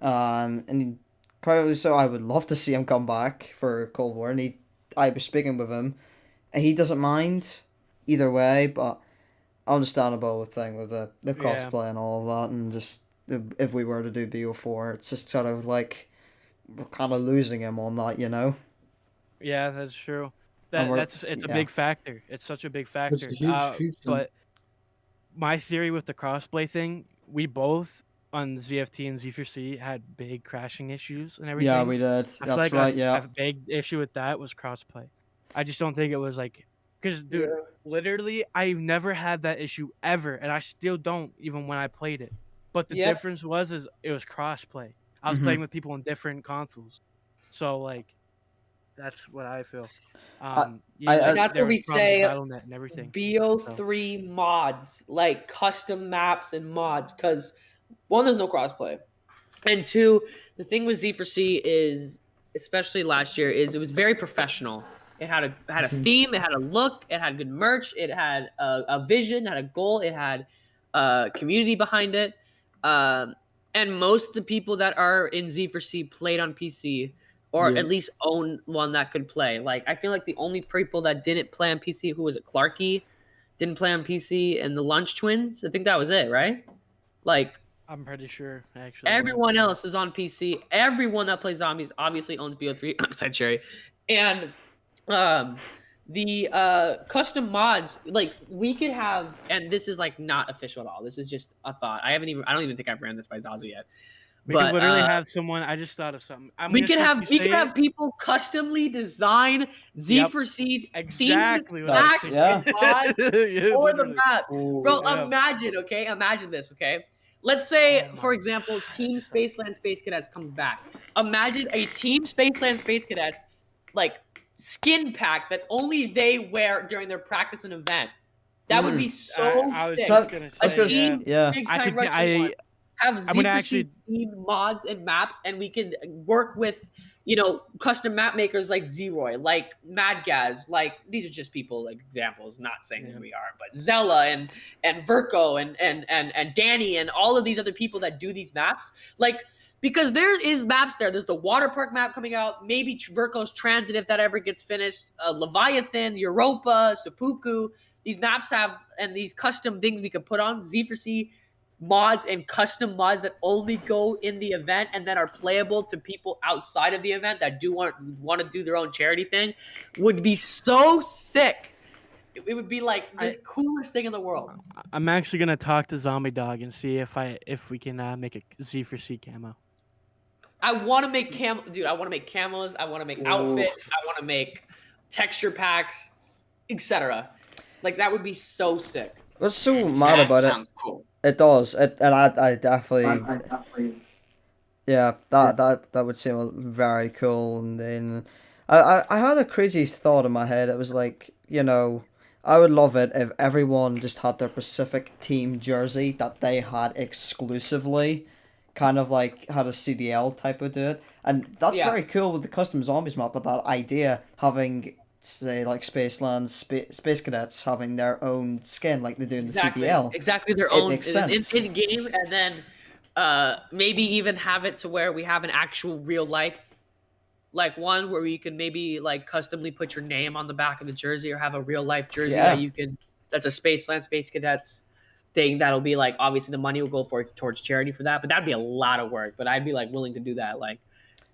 and quite so I would love to see him come back for Cold War, and I was speaking with him, and he doesn't mind either way, but understandable thing with the crossplay and all of that, and just if we were to do BO4, it's just sort of like we're kind of losing him on that, Yeah, that's true. And It's a big factor. It's such a big factor. It's a huge thing. But my theory with the crossplay thing, we both on ZFT and Z4C had big crashing issues and everything. Yeah, we did. I That's feel like right. Yeah. a big issue with that was crossplay. I just don't think it was like, because dude, literally, I've never had that issue ever, and I still don't even when I played it. But the difference is it was crossplay. I was playing with people on different consoles, so like, that's what I feel. That's where we say BattleNet and everything. BO3 mods, like custom maps and mods, because one, there's no crossplay, and two, the thing with Z4C is, especially last year, is it was very professional. It had a theme, it had a look, it had good merch, it had a vision, it had a goal, it had a community behind it, and most of the people that are in Z4C played on PC. Or at least own one that could play. Like, I feel like the only people that didn't play on PC, who was it? Clarky didn't play on PC, and the Lunch Twins. I think that was it, right? Like, I'm pretty sure actually. everyone else is on PC. Everyone that plays zombies obviously owns BO3. Zachery, and the custom mods, like we could have, and this is like not official at all. This is just a thought. I don't even think I've ran this by Zazu yet. We could literally have someone. I just thought of something. We could have people customly design Z4C exactly themed packs and mods for the map. Bro, yeah. Imagine this, okay? Let's say, for example, Team Spaceland Space Cadets comes back. Imagine a Team Spaceland Space Cadets like skin pack that only they wear during their practice and event. That would be so sick. Yeah. Big time retro one. Have Z4C themed mods and maps, and we can work with, custom map makers like Zeroy, like Mad Gaz, like these are just people, like examples, not saying who we are, but Zella and Verko and Danny and all of these other people that do these maps, like, because there is maps there. There's the water park map coming out, maybe Verko's Transit if that ever gets finished, Leviathan, Europa, Seppuku. These maps have, and these custom things we could put on Z4C mods and custom mods that only go in the event and that are playable to people outside of the event that do want to do their own charity thing would be so sick. It would be like the coolest thing in the world. I'm actually gonna talk to Zombie Dog and see if we can make a Z4C camo. I want to make dude. I want to make camos. I want to make outfits. I want to make texture packs, etc. Like that would be so sick. What's so mad about it? Sounds cool. It does. And I definitely. Yeah, that would seem very cool. And then I had a crazy thought in my head. It was like, I would love it if everyone just had their Pacific team jersey that they had exclusively. kind of like had a CDL type of do it, and that's Yeah. very cool with the custom zombies map. But that idea having say like Spacelands, Space Cadets having their own skin like they do in the CDL. Exactly their It own makes in sense. game, and then maybe even have it to where we have an actual real life like one where you can maybe like customly put your name on the back of the jersey, or have a real life jersey Yeah. that you can that's a Space Cadets thing that'll be like obviously the money will go towards charity for that, but that'd be a lot of work, but I'd be like willing to do that, like,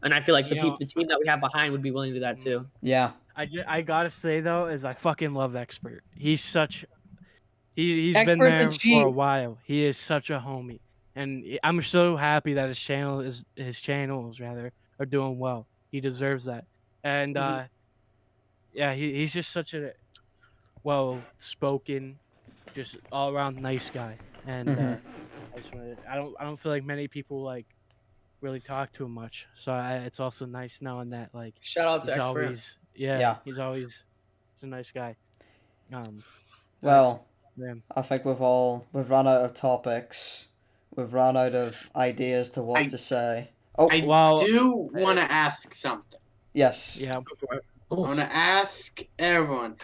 and I feel like the team that we have behind would be willing to do that too. Yeah. I gotta say though, is I fucking love Expert. He's such he's been Expert's a there G. for a while. He is such a homie, and I'm so happy that his channels rather are doing well. He deserves that, and yeah, he's just such a well spoken, just all around nice guy, and Mhm. I don't feel like many people like really talk to him much, so it's also nice knowing that like Shout out to he's Expert. always Yeah. he's a nice guy. Well, Yeah. I think we've run out of topics. We've run out of ideas to what to say. Oh, I Well, do want to ask something. yes. yeah. I want to ask everyone,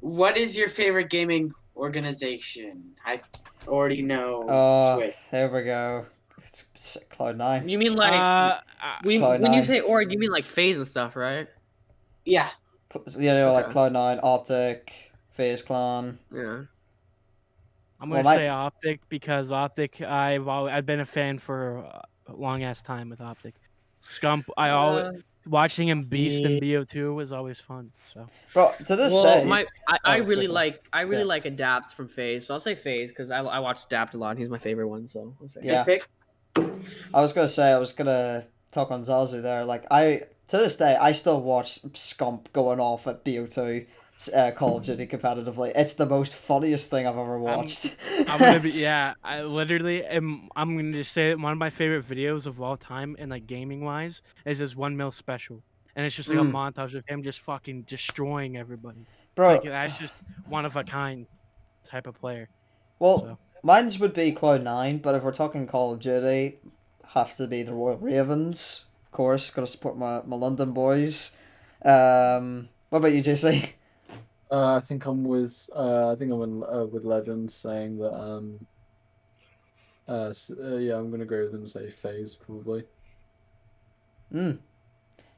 what is your favorite gaming organization? I already know Switch. There we go. It's Cloud9. You mean like Cloud9. when you say org, you mean like phase and stuff, right? Yeah. You know, like Okay. Cloud9, Optic, FaZe Clan. Yeah. I'm Well, gonna say Optic because Optic I've been a fan for a long ass time with Optic. Scump I always watching him beast in BO2 was always fun. So Bro, to this Well, day. I Oh, really seriously. like Adapt from Phase, so I'll say Phase because I watch Adapt a lot. He's my favorite one, so I'll say. Yeah. Pick. I was gonna talk on Zazu there. Like to this day, I still watch Scump going off at BO2 Call of Duty competitively. It's the most funniest thing I've ever watched. I'm gonna be I literally am. I'm gonna just say one of my favorite videos of all time and like gaming wise is this 1 mil special, and it's just like a montage of him just fucking destroying everybody. Bro, It's like that's just one of a kind type of player. well, So. mine's would be Cloud9, but if we're talking Call of Duty, have to be the Royal Ravens. Of course, gotta support my London boys. What about you, JC? I think I'm with with Legends saying that yeah, I'm gonna go with them and say FaZe probably.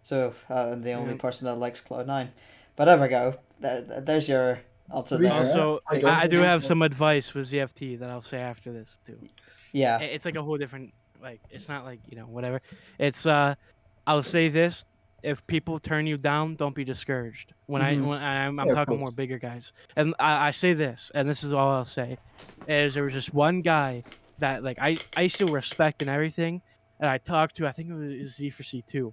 So I'm the only person that likes Cloud9. But there we go. There's your answer there. Also, I don't I do think have so. some advice with ZFT that I'll say after this too. Yeah. It's like a whole different like. It's not like whatever. It's I'll say this: if people turn you down, don't be discouraged. When I'm Yeah, of talking course. more bigger guys, and I say this, and this is all I'll say, is there was just one guy that like I still respect and everything, and I talked to. I think it was Z4C2.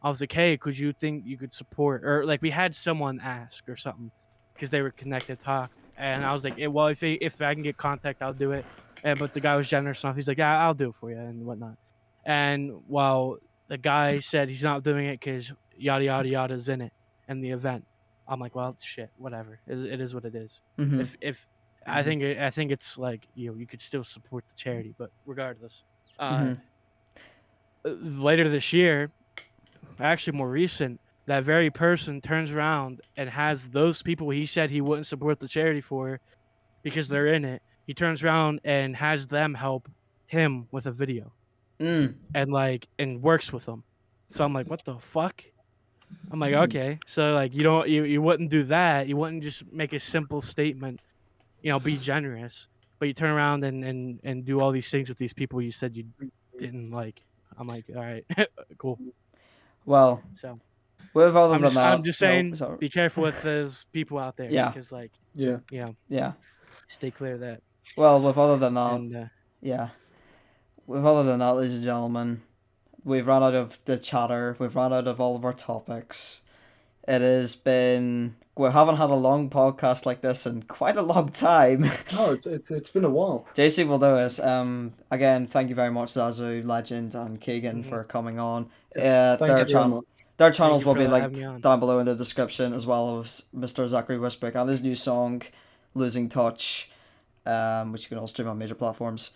I was like, hey, could you think you could support, or like we had someone ask or something, because they were connected talk, and I was like, well, if I can get contact, I'll do it. And but the guy was generous enough. He's like, yeah, I'll do it for you and whatnot. And while the guy said he's not doing it because yada yada yada's in it and the event, I'm like, well, shit, whatever. It is what it is. Mm-hmm. If I think it's like you could still support the charity, but regardless, later this year, actually more recent, that very person turns around and has those people he said he wouldn't support the charity for because they're in it. He turns around and has them help him with a video and works with them. So I'm like, what the fuck? I'm like, okay. So like you wouldn't do that. You wouldn't just make a simple statement, be generous. But you turn around and do all these things with these people you said you didn't like. I'm like, all right, cool. Well, So with other than that, I'm just saying, sorry. be careful with those people out there. Yeah. Because like, Yeah. Yeah. stay clear of that. Well, with other than that, And yeah. With other than that, ladies and gentlemen, we've run out of the chatter. We've run out of all of our topics. It has been. We haven't had a long podcast like this in quite a long time. Oh, it's been a while. JC will do it. Again, thank you very much, Zazu, Legend, and Keagan for coming on. Thank you very much. Their channels you will for be having linked me on. down below in the description, as well as Mr. Zachery Westbrook and his new song, Losing Touch, which you can all stream on major platforms.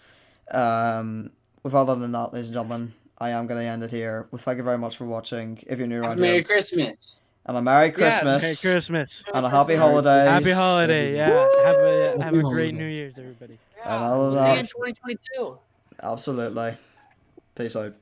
with other than that, ladies and gentlemen, I am going to end it here. Well, thank you very much for watching. If you're new around Merry here, Christmas. and a Merry Yes. Christmas, Merry Christmas. and a Happy Merry Holidays. Happy holiday. Yeah. Have a Happy great holiday. New Year's, everybody. And all of See you that. in 2022. Absolutely. Peace out.